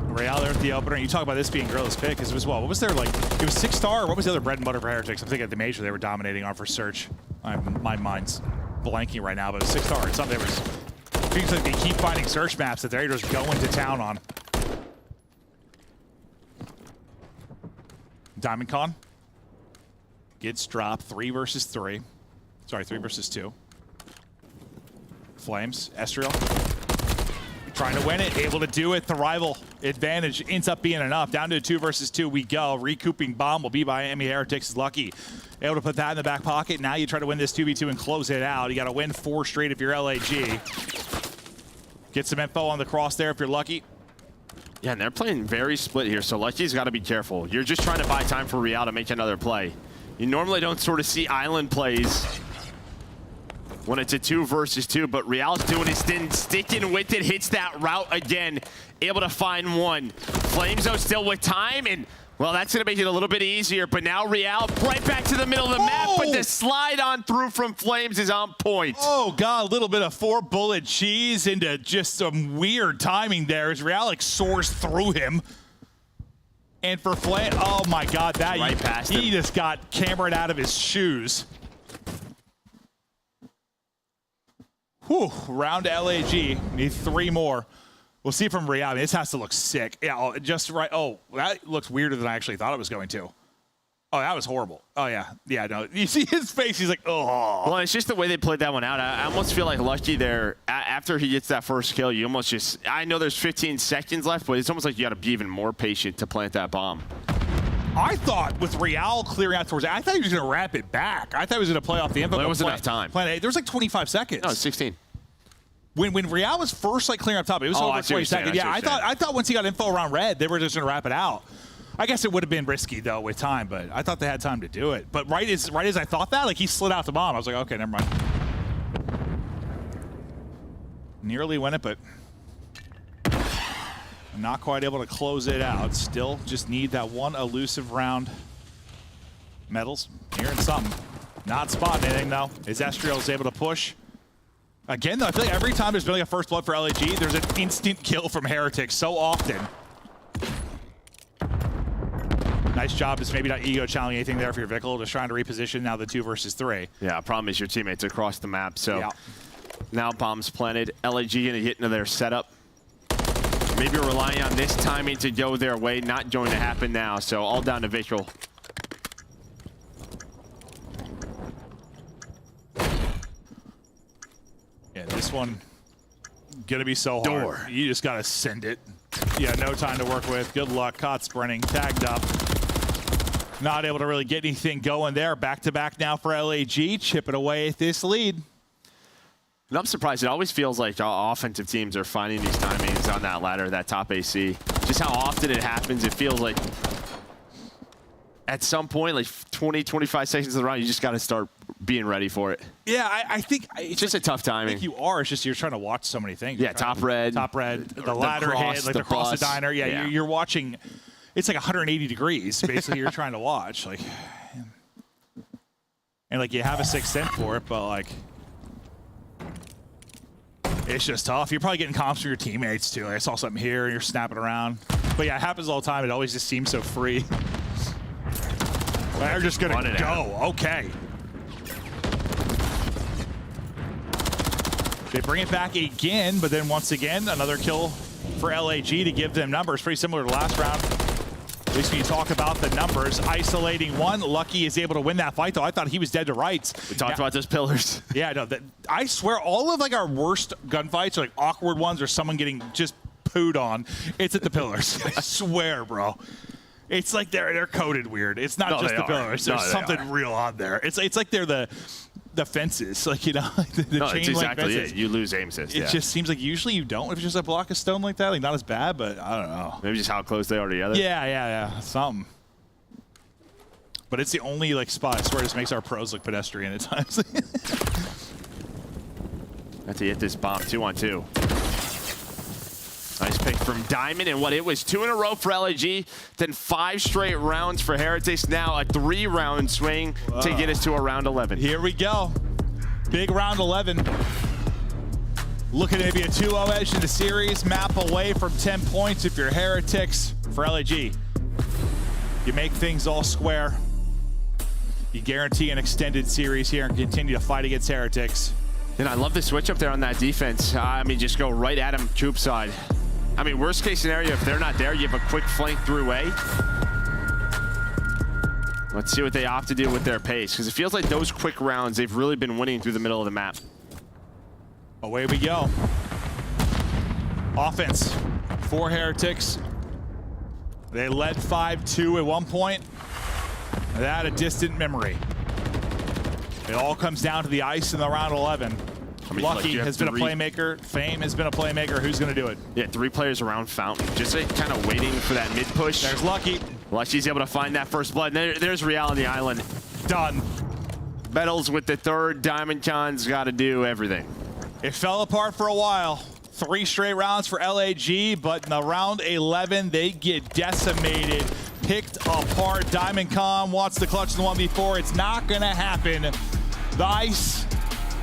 Real there at the opener. You talk about this being Gorilla's pick as well. What was there, like, it was 6-star, or what was the other bread and butter for Heretics? I'm thinking at the Major they were dominating on for search. My mind's blanking right now, but it was 6-star. It's something that was... It feels like they keep finding search maps that they're just going to town on. Diamond Con gets dropped 3 versus 3. Sorry, 3 versus 2. Flames, Estoril trying to win it, able to do it. The rival advantage ends up being enough. Down to a 2 versus 2 we go. Recouping bomb will be by Miami Heretics. Lucky able to put that in the back pocket. Now you try to win this 2v2 and close it out. You got to win 4 straight if you're LAG. Get some info on the cross there if you're Lucky. Yeah, and they're playing very split here, so Lucky's got to be careful. You're just trying to buy time for Real to make another play. You normally don't sort of see island plays when it's a 2 versus 2, but Real's doing his thing, sticking with it, hits that route again, able to find one. Flames, though, still with time, and, well, that's going to make it a little bit easier, but now Real right back to the middle of the map, but the slide on through from Flames is on point. Oh, God, a little bit of 4-bullet cheese into just some weird timing there as Real soars through him. And for Flame, oh, my God, that right past him. He just got cambered out of his shoes. Whew, round to LAG, need 3 more. We'll see from Real. I mean, this has to look sick. Yeah, just right. Oh, that looks weirder than I actually thought it was going to. Oh, that was horrible. Oh, yeah. Yeah, no. You see his face. He's like, oh. Well, it's just the way they played that one out. I almost feel like Lucky there, after he gets that first kill, you almost just, I know there's 15 seconds left, but it's almost like you got to be even more patient to plant that bomb. I thought with Real clearing out towards, I thought he was going to wrap it back. I thought he was going to play off the info. Well, there was enough time. There was like 25 seconds. No, 16. When Real was first like clearing up top, it was over 20 seconds. Yeah, I thought once he got info around red, they were just going to wrap it out. I guess it would have been risky though with time, but I thought they had time to do it. But right as I thought that, like he slid out the bomb. I was like, okay, never mind. Nearly win it, but not quite able to close it out. Still just need that one elusive round. Metals, hearing something. Not spotting anything though. Is Estriel's able to push? Again though, I feel like every time there's been like a first blood for LAG, there's an instant kill from Heretics so often. Nice job, just maybe not ego challenging anything there for your Vickle, just trying to reposition now the 2 versus 3. Yeah, problem is your teammates across the map, so yeah. Now bombs planted. LAG gonna get into their setup. Maybe relying on this timing to go their way, not going to happen now, so all down to Vickle. Yeah, this one gonna be so hard. Door. You just gotta send it. Yeah, no time to work with. Good luck. Caught sprinting, tagged up. Not able to really get anything going there. Back-to-back now for LAG, chipping away at this lead. And I'm surprised. It always feels like offensive teams are finding these timings on that ladder, that top AC. Just how often it happens, it feels like at some point, like 20, 25 seconds of the round, you just got to start being ready for it. Yeah, I think it's just like, a tough timing. I think you are. It's just you're trying to watch so many things. Yeah, top red, the ladder hit, like across the diner. Yeah, you're watching. It's like 180 degrees, basically. You're trying to watch, like, and like you have a sixth sense for it, but like, it's just tough. You're probably getting comps from your teammates too. Like, I saw something here, and you're snapping around. But yeah, it happens all the time. It always just seems so free. They're just gonna go. Okay. They bring it back again, but then once again, another kill for LAG to give them numbers. Pretty similar to last round. At least when you talk about the numbers. Isolating one. Lucky is able to win that fight, though. I thought he was dead to rights. We talked about those pillars. Yeah, no, I swear all of like our worst gunfights are like awkward ones or someone getting just pooed on. It's at the pillars. I swear, bro. It's like they're coded weird. It's not just the pillars. There's something real on there. It's like they're the fences, like, you know, the no, chain it's exactly link fences. It. You lose aim assist. It just seems like usually you don't. If it's just a block of stone like that, like not as bad, but I don't know. Maybe just how close they are together. Yeah, something. But it's the only like spot I swear just makes our pros look pedestrian at times. Have to hit this bomb 2-on-2. Nice pick from Diamond, and what it was 2 in a row for LAG, then 5 straight rounds for Heretics. Now a 3-round swing to get us to a round 11. Here we go. Big round 11. Looking at maybe a 2-0 edge in the series. Map away from 10 points if you're Heretics for LAG. You make things all square. You guarantee an extended series here and continue to fight against Heretics. And I love the switch up there on that defense. I mean, just go right at him, Coop side. I mean, worst case scenario, if they're not there, you have a quick flank through A. Let's see what they opt to do with their pace, because it feels like those quick rounds, they've really been winning through the middle of the map. Away we go. Offense for Heretics. They led 5-2 at one point. That a distant memory. It all comes down to the ice in the round 11. I mean, Lucky has been a playmaker. Fame has been a playmaker. Who's going to do it? Yeah, 3 players around Fountain. Just like, kind of waiting for that mid push. There's Lucky. Lucky's able to find that first blood. There's Real on the island. Done. Metals with the 3rd. Diamond Khan's got to do everything. It fell apart for a while. 3 straight rounds for LAG, but in the round 11, they get decimated, picked apart. Diamond Khan wants to clutch the one before. It's not going to happen. The ice,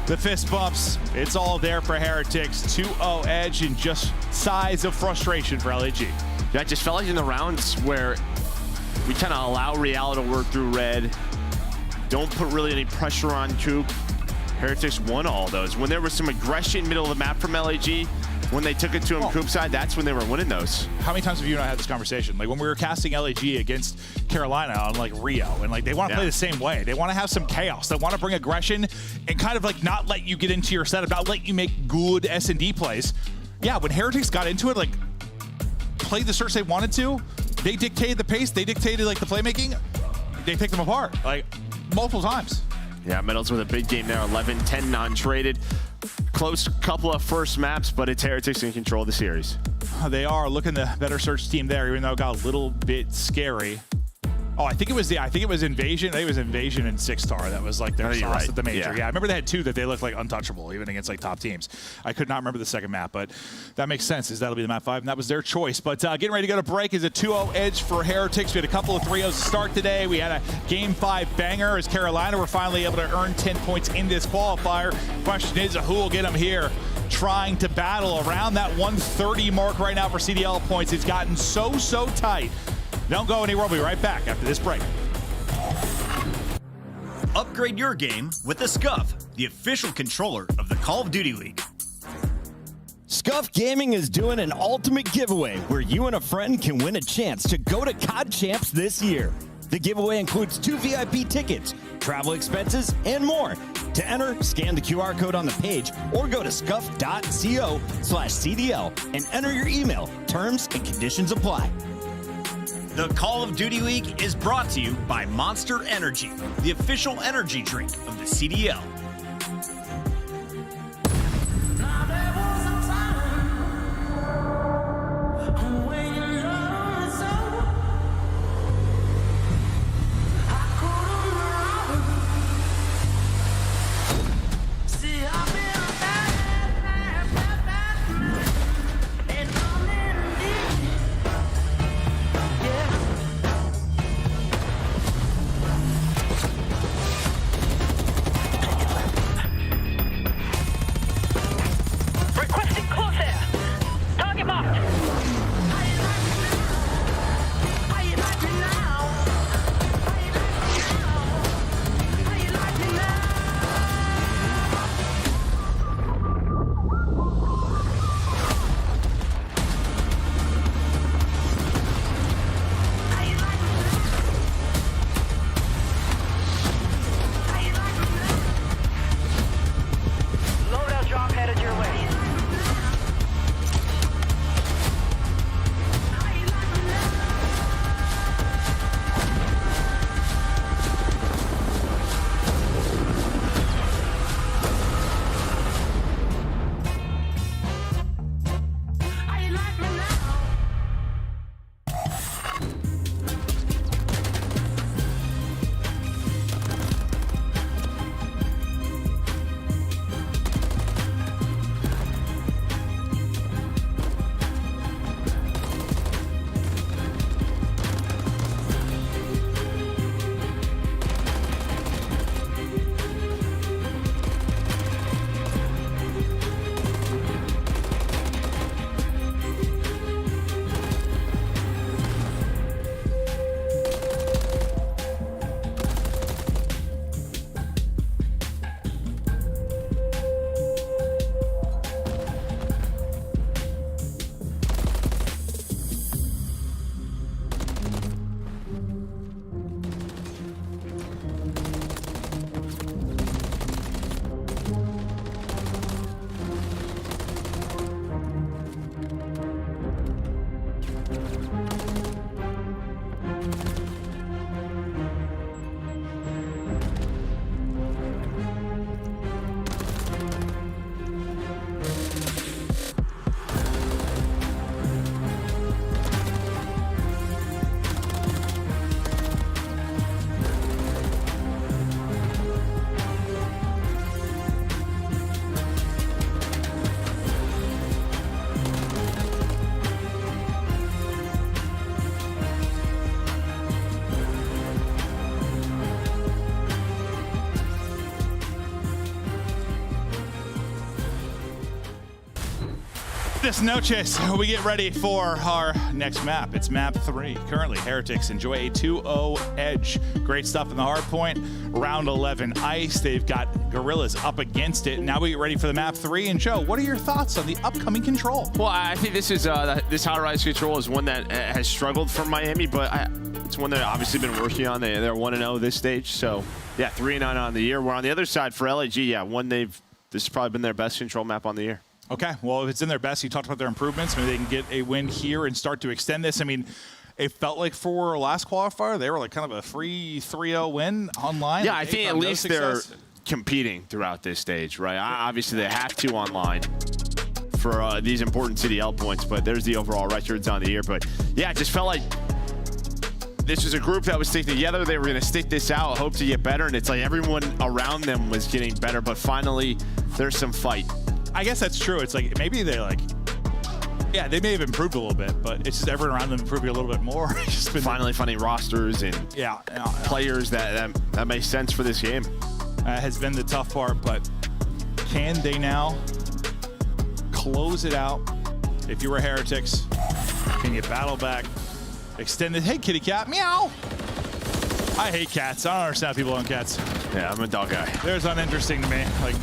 the fist bumps, it's all there for Heretics. 2-0 edge and just size of frustration for LAG. Yeah, it just felt like in the rounds where we kind of allow Real to work through red, don't put really any pressure on Coop. Heretics won all those. When there was some aggression middle of the map from LAG, when they took it to him coop side, that's when they were winning those. How many times have you and I had this conversation? Like when we were casting LAG against Carolina on like Rio, and like they want to play the same way. They want to have some chaos. They want to bring aggression and kind of like not let you get into your setup, not let you make good S&D plays. Yeah, when Heretics got into it, like played the search they wanted to, they dictated the pace, they dictated like the playmaking, they picked them apart like multiple times. Yeah, Metals with a big game there, 11-10 non-traded. Close couple of first maps, but it's Heretics in control of the series. They are looking the better search team there, even though it got a little bit scary. Oh, I think it was Invasion. I think it was Invasion and Six Star. That was like their sauce at the major. Yeah, I remember they had two that they looked like untouchable, even against like top teams. I could not remember the second map, but that makes sense, as that'll be the map 5, and that was their choice. But getting ready to go to break is a 2-0 edge for Heretics. We had a couple of 3-0s to start today. We had a Game 5 banger as Carolina were finally able to earn 10 points in this qualifier. Question is, who will get them here? Trying to battle around that 130 mark right now for CDL points. It's gotten so tight. Don't go anywhere. We'll be right back after this break. Upgrade your game with the Scuff, the official controller of the Call of Duty League. Scuff Gaming is doing an ultimate giveaway where you and a friend can win a chance to go to COD Champs this year. The giveaway includes 2 VIP tickets, travel expenses, and more. To enter, scan the QR code on the page or go to scuff.co/CDL and enter your email. Terms and conditions apply. The Call of Duty League is brought to you by Monster Energy, the official energy drink of the CDL. Buenas noches. We get ready for our next map. It's map 3. Currently, Heretics enjoy a 2-0 edge. Great stuff in the hard point. Round 11 ice. They've got Gorillas up against it. Now we get ready for the map 3. And Joe, what are your thoughts on the upcoming control? Well, I think this is this high-rise control is one that has struggled for Miami, but it's one they've obviously been working on. They're 1-0 this stage, so yeah, 3-9 on the year. We're on the other side for LAG. Yeah, this has probably been their best control map on the year. Okay, well, if it's in their best, you talked about their improvements. Maybe they can get a win here and start to extend this. I mean, it felt like for last qualifier, they were like kind of a free 3-0 win online. Yeah, like I think at least they're competing throughout this stage, right? Obviously, they have to online for these important CDL points, but there's the overall records on the year. But yeah, it just felt like this was a group that was sticking together. They were going to stick this out, hope to get better, and it's like everyone around them was getting better, but finally, there's some fight. I guess that's true. It's like maybe they're like, yeah, they may have improved a little bit, but it's just everyone around them improving a little bit more. It's just been finally finding rosters and players that make sense for this game. Has been the tough part, but can they now close it out? If you were Heretics, can you battle back? Extend it. Hey, kitty cat, meow. I hate cats. I don't understand how people own cats. Yeah, I'm a dog guy. They're uninteresting to me. Like,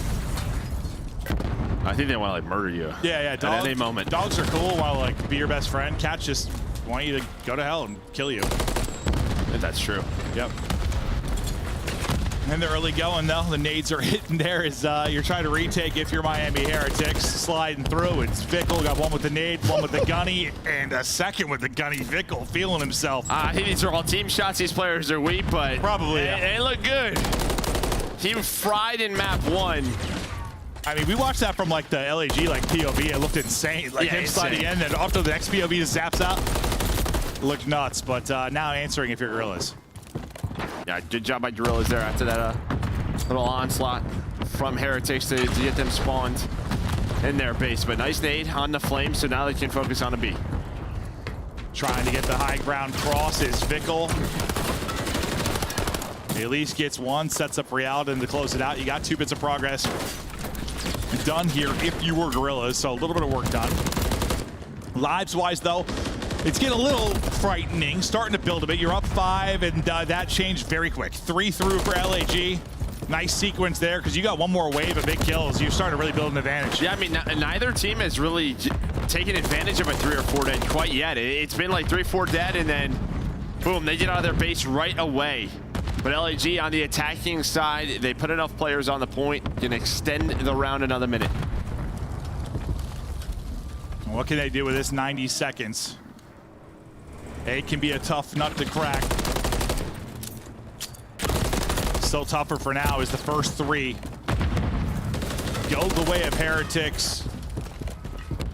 I think they want to like murder you. Yeah. Dogs, at any moment. Dogs are cool. Want to like be your best friend. Cats just want you to go to hell and kill you. That's true. Yep. And the early going though, the nades are hitting there as you're trying to retake if you're Miami Heretics. Sliding through, it's Vickle, got one with the nade, one with the gunny, and a second with the gunny. Vickle feeling himself. I think these are all team shots. These players are weak, but probably they look good. Team fried in map 1. I mean, we watched that from like the LAG like POV. It looked insane. Like him sliding in, and after the next POV just zaps out. It looked nuts, but now answering if you're Gorillas. Yeah, good job by Gorillas there after that little onslaught from Heretics to get them spawned in their base. But nice nade on the flame, so now they can focus on a B. Trying to get the high ground cross is Vickle. He at least gets one, sets up Realden to close it out. You got 2 bits of progress done here if you were Gorillas, so a little bit of work done. Lives-wise, though, it's getting a little frightening, starting to build a bit. You're up 5, and that changed very quick. 3 through for LAG. Nice sequence there, because you got one more wave of big kills. You're starting to really build an advantage. Yeah, I mean, neither team has really taken advantage of a 3 or 4 dead quite yet. It's been like 3-4 dead, and then boom, they get out of their base right away. But LAG on the attacking side, they put enough players on the point, can extend the round another minute. What can they do with this 90 seconds? It can be a tough nut to crack. Still tougher for now is the first 3. Go the way of Heretics.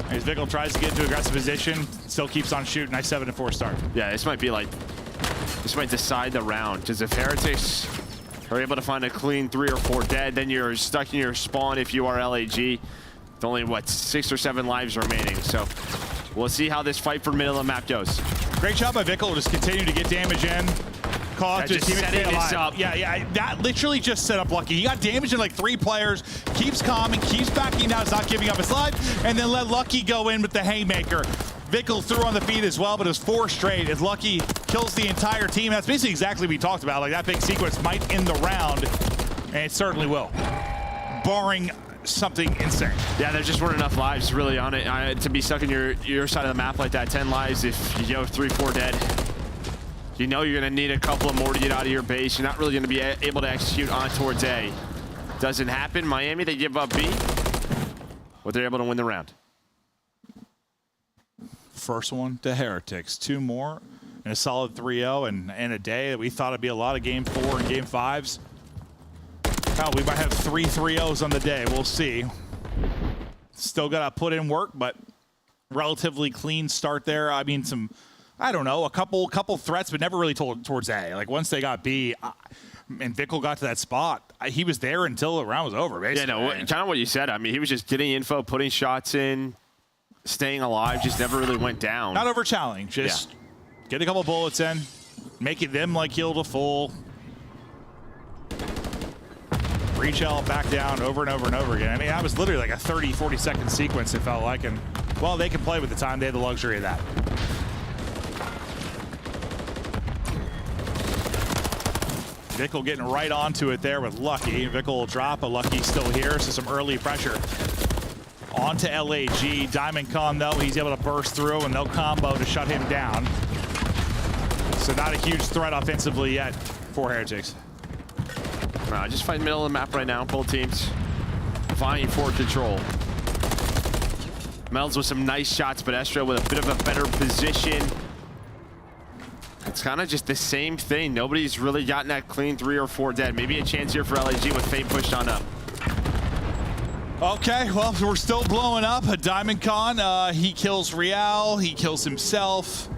As Vickle tries to get into aggressive position, still keeps on shooting. Nice 7-4 start. Yeah, this might decide the round, because if Heretics are able to find a clean 3 or 4 dead, then you're stuck in your spawn if you are LAG. With only, what, 6 or 7 lives remaining. So we'll see how this fight for middle of the map goes. Great job by Vickle, just continue to get damage in. Cause just setting this up. Yeah, that literally just set up Lucky. He got damage in like 3 players, keeps calm and keeps backing down, is not giving up his life, and then let Lucky go in with the haymaker. Vickle threw on the feed as well, but it was 4 straight as Lucky kills the entire team. That's basically exactly what we talked about. Like, that big sequence might end the round, and it certainly will, barring something insane. Yeah, there just weren't enough lives really on it to be stuck in your side of the map like that. 10 lives if you go 3-4 dead. You know you're going to need a couple of more to get out of your base. You're not really going to be able to execute on towards A. Doesn't happen. Miami, they give up B, but they're able to win the round. First one to Heretics. 2 more and a solid 3-0 and a day that we thought it'd be a lot of game 4 and game 5s. Hell, we might have 3 3-0s on the day. We'll see. Still got to put in work, but relatively clean start there. I mean, I don't know, a couple threats, but never really towards A. Like, once they got B, and Vickle got to that spot, he was there until the round was over, basically. Yeah, no, kind of what you said. I mean, he was just getting info, putting shots in, staying alive, just never really went down. Not over challenge, just get a couple bullets in, making them like heal to full. Reach out, back down over and over and over again. I mean, that was literally like a 30, 40-second sequence, it felt like. And, well, they can play with the time. They had the luxury of that. Vickle getting right onto it there with Lucky. Vickle will drop, but Lucky's still here, so some early pressure. Onto LAG. Diamond Con, though, he's able to burst through, and they'll combo to shut him down. So not a huge threat offensively yet for Heretics. Just fight middle of the map right now, both teams vying for control. Mel's with some nice shots, but Estro with a bit of a better position. It's kind of just the same thing. Nobody's really gotten that clean 3 or 4 dead. Maybe a chance here for LAG with Fate pushed on up. Okay, well, we're still blowing up. Diamond Con, he kills Real, he kills himself.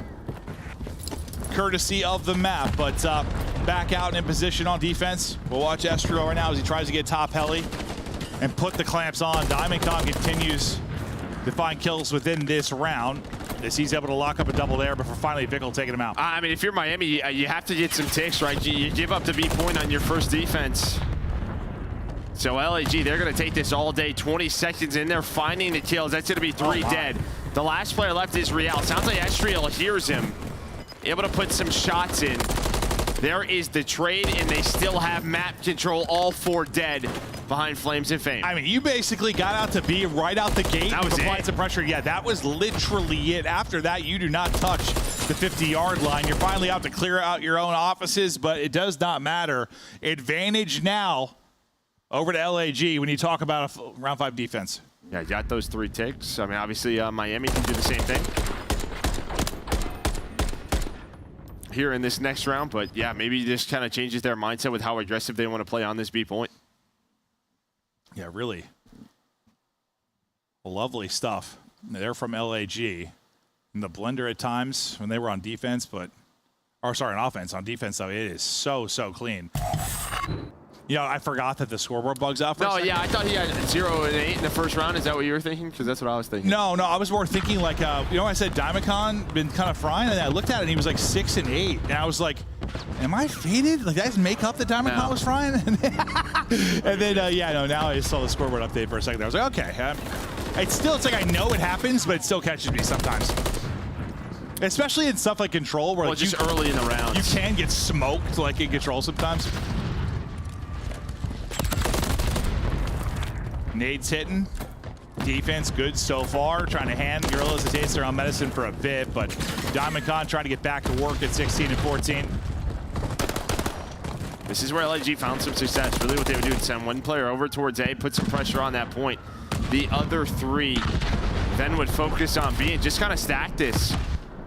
Courtesy of the map, but back out in position on defense. We'll watch Estro right now as he tries to get top heli and put the clamps on. Diamond Con continues to find kills within this round as he's able to lock up a double there before finally Vickle taking him out. I mean, if you're Miami, you have to get some ticks, right? You give up the B point on your first defense. So LAG, they're going to take this all day. 20 seconds in there, finding the kills. That's going to be 3 dead. The last player left is Real. Sounds like Estriel hears him. Able to put some shots in. There is the trade, and they still have map control. All 4 dead behind Flames and Fame. I mean, you basically got out to B right out the gate. That was applied some pressure. Yeah, that was literally it. After that, you do not touch the 50-yard line. You're finally out to clear out your own offices, but it does not matter. Advantage now over to LAG when you talk about a round 5 defense. Yeah, you got those 3 ticks. I mean, obviously, Miami can do the same thing here in this next round, but yeah, maybe this kind of changes their mindset with how aggressive they want to play on this B point. Yeah, really lovely stuff. They're from LAG. And the blender at times when they were on defense, but, or sorry, on offense. On defense, though, it is so clean. You know, I forgot that the scoreboard bugs out for a second. Yeah, I thought he had 0 and 8 in the first round. Is that what you were thinking? Because that's what I was thinking. No, I was more thinking like, you know, I said Diamond Con been kind of frying, and I looked at it and he was like 6 and 8, and I was like, am I faded? Like, did I just make up that Diamond Con was frying? And then, yeah, no, now I saw the scoreboard update for a second. I was like, okay. It's like I know it happens, but it still catches me sometimes. Especially in stuff like Control, where like, just early in the round, you can get smoked like in Control sometimes. Nade's hitting. Defense good so far. Trying to hand Gorillas a taste their own medicine for a bit, but Diamond Con trying to get back to work at 16 and 14. This is where LAG found some success. Really what they would do is send 1 player over towards A, put some pressure on that point. The other 3 then would focus on B and just kind of stack this.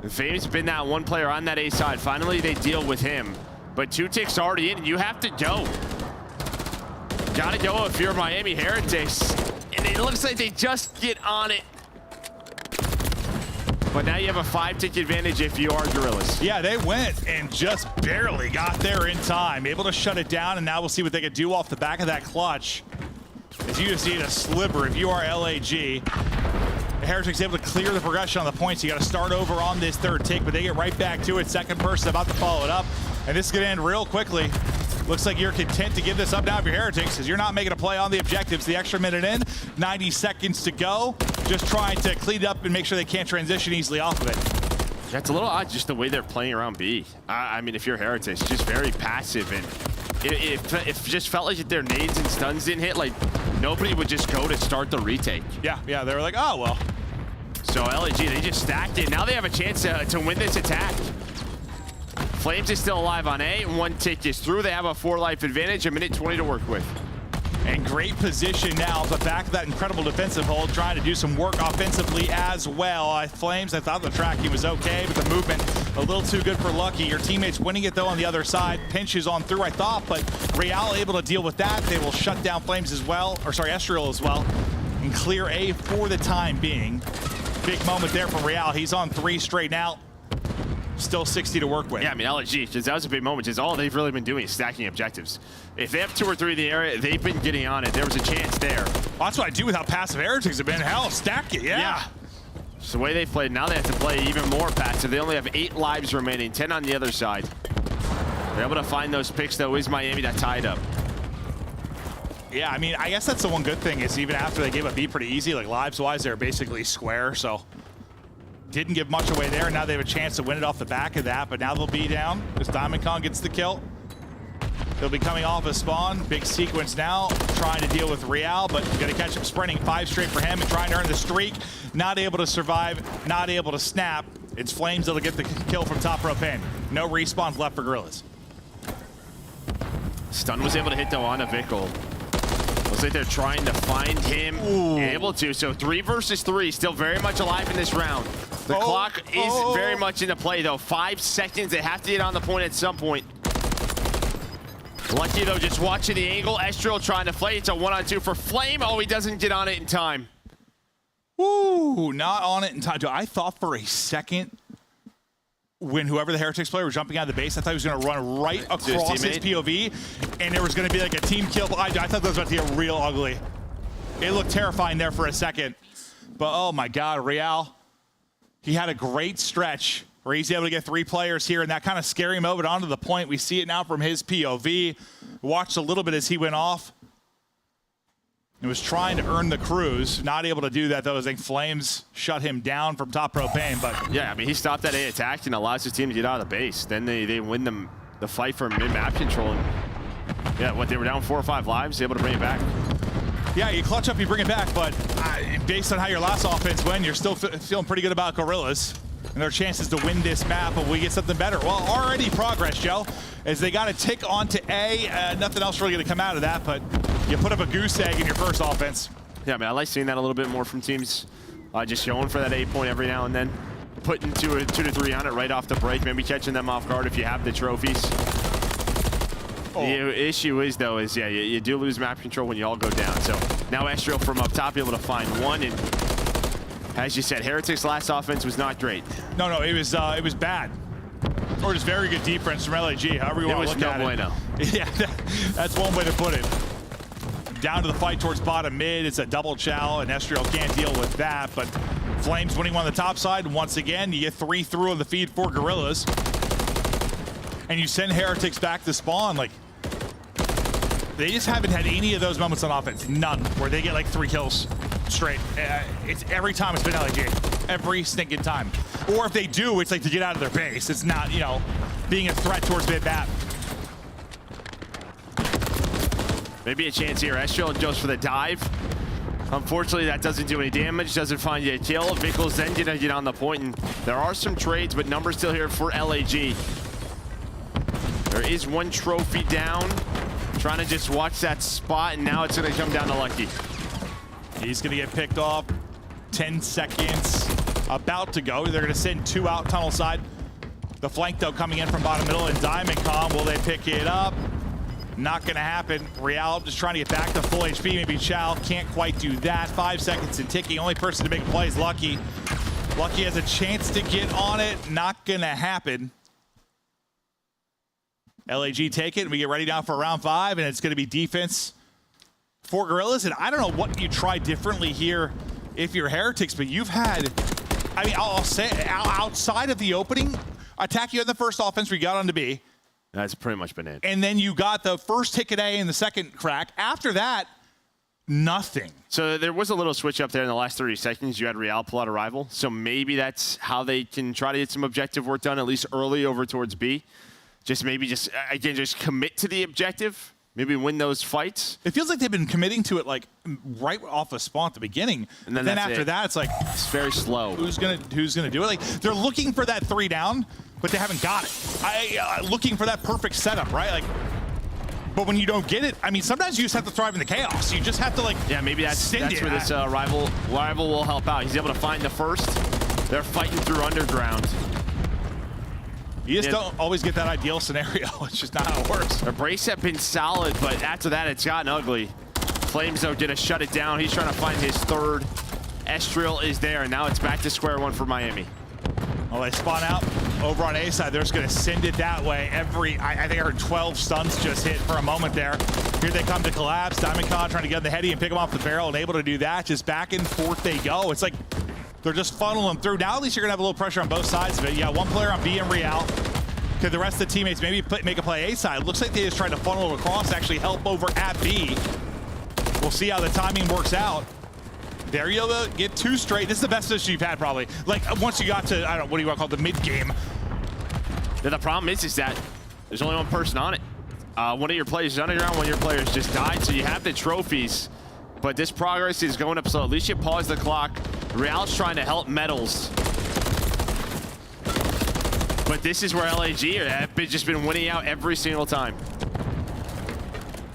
Fame's been that 1 player on that A side. Finally, they deal with him. But 2 ticks already in, and you have to go. Gotta go if you're Miami Heretics. And it looks like they just get on it. But now you have a 5-tick advantage if you are Gorillas. Yeah, they went and just barely got there in time. Able to shut it down, and now we'll see what they can do off the back of that clutch. As you just need a sliver if you are LAG. The Heretics able to clear the progression on the points. You got to start over on this 3rd tick, but they get right back to it. Second person about to follow it up. And this is going to end real quickly. Looks like you're content to give this up now if you're Heretics, because you're not making a play on the objectives. The extra minute in, 90 seconds to go. Just trying to clean it up and make sure they can't transition easily off of it. Yeah, it's a little odd just the way they're playing around B. I mean, if you're Heretics, just very passive, and it just felt like if their nades and stuns didn't hit, like nobody would just go to start the retake. Yeah, they were like, oh, well. So LAG, they just stacked it. Now they have a chance to win this attack. Flames is still alive on A. 1 tick is through. They have a 4-life advantage, a minute 20 to work with. And great position now at the back of that incredible defensive hold, trying to do some work offensively as well. Flames, I thought the tracking was okay, but the movement a little too good for Lucky. Your teammates winning it, though, on the other side. Pinches on through, I thought, but Real able to deal with that. They will shut down Flames as well, or sorry, Estriel as well, and clear A for the time being. Big moment there for Real. He's on 3 straight now. Still 60 to work with. Yeah, I mean, LAG, that was a big moment. Just all they've really been doing is stacking objectives. If they have 2 or 3 in the area, they've been getting on it. There was a chance there. Well, that's what I do with how passive Heretics have been. Hell, stack it, yeah. It's the way they've played. Now they have to play even more passive. They only have 8 lives remaining, 10 on the other side. They're able to find those picks, though. Is Miami that tied up? Yeah, I mean, I guess that's the one good thing is even after they gave up B pretty easy, like lives-wise, they're basically square, so didn't give much away there. Now they have a chance to win it off the back of that, but now they'll be down as Diamond Con gets the kill. He'll be coming off a spawn. Big sequence now, trying to deal with Real, but gonna catch him sprinting. 5 straight for him and trying to earn the streak. Not able to survive, not able to snap. It's Flames that'll get the kill from top propane. No respawns left for Gorillas. Stun was able to hit though on a Vickle. Looks like they're trying to find him. Able to. So 3 versus 3, still very much alive in this round. The clock is very much into play though. 5 seconds. They have to get on the point at some point. Lucky though, just watching the angle. Estriel trying to play. It's a 1-on-2 for Flame. Oh, he doesn't get on it in time. Ooh, not on it in time. I thought for a second when whoever the Heretics player was jumping out of the base, I thought he was going to run right across his POV, and there was going to be like a team kill. I thought that was about to get real ugly. It looked terrifying there for a second. But oh my God, Real, he had a great stretch where he's able to get 3 players here, and that kind of scary moment onto the point. We see it now from his POV. Watched a little bit as he went off. He was trying to earn the cruise. Not able to do that, though. I think Flames shut him down from top propane. But yeah, I mean, he stopped that A attack and allows his team to get out of the base. Then they win the fight for mid-map control. And yeah, what, they were down 4 or 5 lives, able to bring it back. Yeah, you clutch up, you bring it back. But based on how your last offense went, you're still feeling pretty good about Gorillas and their chances to win this map. But we get something better. Well, already progress, Joe, as they got to tick onto A. Nothing else really going to come out of that, but you put up a goose egg in your first offense. Yeah, I mean, I like seeing that a little bit more from teams. Just going for that A point every now and then. Putting 2 to 3 on it right off the break. Maybe catching them off guard if you have the trophies. The issue is, though, is, yeah, you do lose map control when you all go down. So now Estriel from up top able to find one. And as you said, Heretics' last offense was not great. No, it was bad. Or just very good defense from LAG, however you want to look at it. It was no bueno. Yeah, that's one way to put it. Down to the fight towards bottom mid. It's a double chow, and Estriel can't deal with that. But Flames winning on the top side. Once again, you get 3 through on the feed for Gorillas. And you send Heretics back to spawn. Like, they just haven't had any of those moments on offense. None, where they get like 3 kills straight. It's every time it's been LAG. Every stinking time. Or if they do, it's like to get out of their base. It's not, you know, being a threat towards mid-map. Maybe a chance here. Estriel goes for the dive. Unfortunately, that doesn't do any damage. Doesn't find you a kill. Vickles then gonna get on the point, and there are some trades, but numbers still here for LAG. There is 1 trophy down. Trying to just watch that spot, and now it's gonna come down to Lucky. He's gonna get picked off. 10 seconds about to go. They're gonna send 2 out tunnel side. The flank, though, coming in from bottom middle, and Diamond Com, will they pick it up? Not gonna happen. Real just trying to get back to full HP. Maybe Chow can't quite do that. 5 seconds and ticking. Only person to make a play is Lucky. Lucky has a chance to get on it. Not gonna happen. LAG take it, and we get ready now for round 5, and it's gonna be defense for Gorillas. And I don't know what you try differently here if you're Heretics, but you've had, I mean, I'll say, outside of the opening attack you had the first offense where you got onto B. That's pretty much been it. And then you got the first ticket A and the second crack. After that, nothing. So there was a little switch up there in the last 30 seconds. You had Real pull out a rival. So maybe that's how they can try to get some objective work done, at least early over towards B. Again, just commit to the objective. Maybe win those fights. It feels like they've been committing to it like right off the spawn at the beginning. And then after that, it's like, it's very slow. Who's gonna do it? Like, they're looking for that 3 down, but they haven't got it. Looking for that perfect setup, right? Like, but when you don't get it, I mean, sometimes you just have to thrive in the chaos. You just have to, like, yeah, maybe that's where this rival will help out. He's able to find the first. They're fighting through underground. You just don't always get that ideal scenario. It's just not how it works. Their brace have been solid, but after that, it's gotten ugly. Flames, though, gonna shut it down. He's trying to find his 3rd. Estriel is there, and now it's back to square one for Miami. Well, they spawn out over on A side. They're just going to send it that way. I think I heard 12 stuns just hit for a moment there. Here they come to collapse. Diamond Con trying to get in the heady and pick him off the barrel, and able to do that. Just back and forth they go. It's like they're just funneling through. Now at least you're going to have a little pressure on both sides of it. Yeah, 1 player on B and Real. Could the rest of the teammates maybe make a play A side? Looks like they just tried to funnel it across, actually help over at B. We'll see how the timing works out. There you go, get 2 straight. This is the best position you've had, probably. Like, once you got to, I don't know, what do you want to call it, the mid-game. The problem is that there's only 1 person on it. One of your players is underground, one of your players just died, so you have the trophies. But this progress is going up slow. At least you pause the clock. Real's trying to help Metals. But this is where LAG have just been winning out every single time.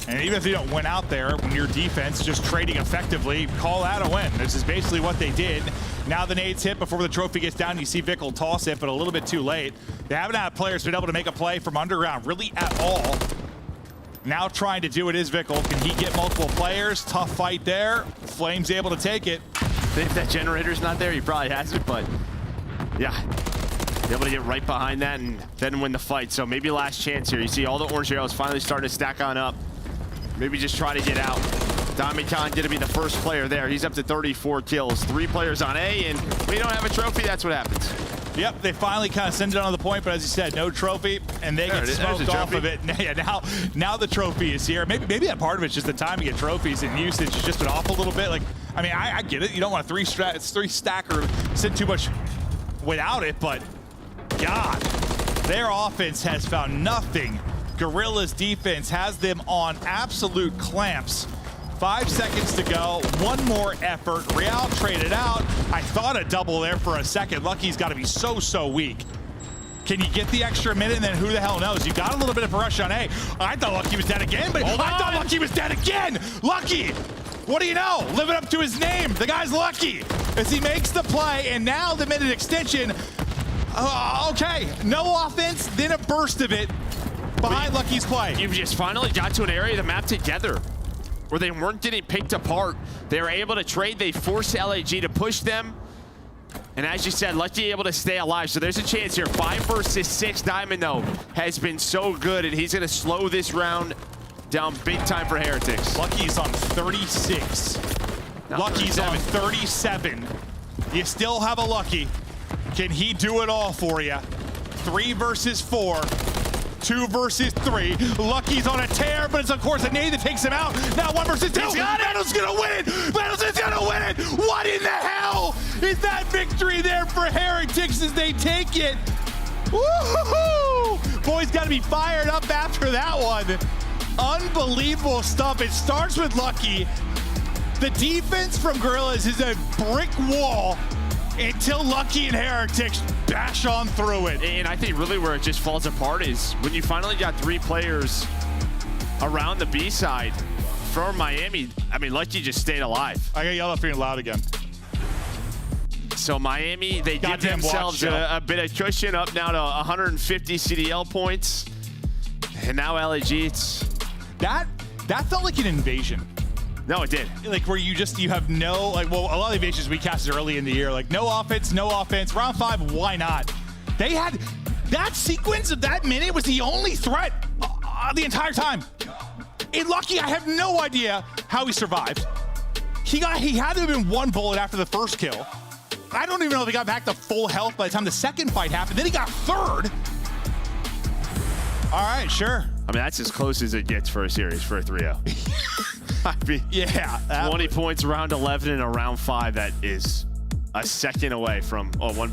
And even if you don't win out there, when your defense just trading effectively, call that a win. This is basically what they did. Now the nades hit before the trophy gets down. You see Vickle toss it, but a little bit too late. They haven't had players been able to make a play from underground really at all. Now trying to do it is Vickle. Can he get multiple players? Tough fight there. Flames able to take it. If that generator's not there, he probably has it, but yeah. Able to get right behind that and then win the fight. So maybe last chance here. You see all the orange arrows finally starting to stack on up. Maybe just try to get out. Damikan going to be the first player there. He's up to 34 kills. 3 players on A, and when you don't have a trophy, that's what happens. Yep, they finally kind of send it on the point, but as you said, no trophy, and they get smoked off of it. Yeah, now the trophy is here. Maybe that part of it's just the timing of trophies and usage has just been off a little bit. Like, I mean, I get it. You don't want a three stacker send too much without it, but God, their offense has found nothing. Guerrilla's defense has them on absolute clamps. 5 seconds to go, one more effort. Real traded out. I thought a double there for a second. Lucky's got to be so weak. Can you get the extra minute, and then who the hell knows? You got a little bit of a rush on A. I thought Lucky was dead again, but I thought Lucky was dead again. Lucky, what do you know? Living up to his name. The guy's lucky as he makes the play, and now the minute extension. Okay, no offense, then a burst of it behind Lucky's play. You've just finally got to an area of the map together where they weren't getting picked apart. They were able to trade. They forced LAG to push them. And as you said, Lucky able to stay alive. So there's a chance here. 5 versus 6. Diamond, though, has been so good, and he's going to slow this round down big time for Heretics. Lucky's on 36. Lucky's on 37. You still have a Lucky. Can he do it all for you? 3 versus 4. 2 versus 3. Lucky's on a tear, but it's of course a nade that takes him out. Now 1 versus 2. Metal's gonna win it. Metal's is gonna win it. What in the hell is that victory there for Heretics as they take it? Woohoo! Boys gotta be fired up after that one. Unbelievable stuff. It starts with Lucky. The defense from Guerrillas is a brick wall until Lucky and Heretics bash on through it. And I think really where it just falls apart is when you finally got 3 players around the B side for Miami. I mean, Lucky just stayed alive. I got yelled at for being loud again. So Miami, they give themselves a bit of cushion, up now to 150 CDL points. And now LAG, it's... That felt like an invasion. No, it did. Like where you have no, like, well, a lot of the invasions we casted early in the year, like no offense. Round 5, why not? They had that sequence of that minute was the only threat the entire time. And Lucky, I have no idea how he survived. He had to have been 1 bullet after the first kill. I don't even know if he got back to full health by the time the second fight happened. Then he got 3rd. All right, sure. I mean, that's as close as it gets for a series for a 3-0. I mean, yeah, 20 points around 11 and around 5. That is a second away from one.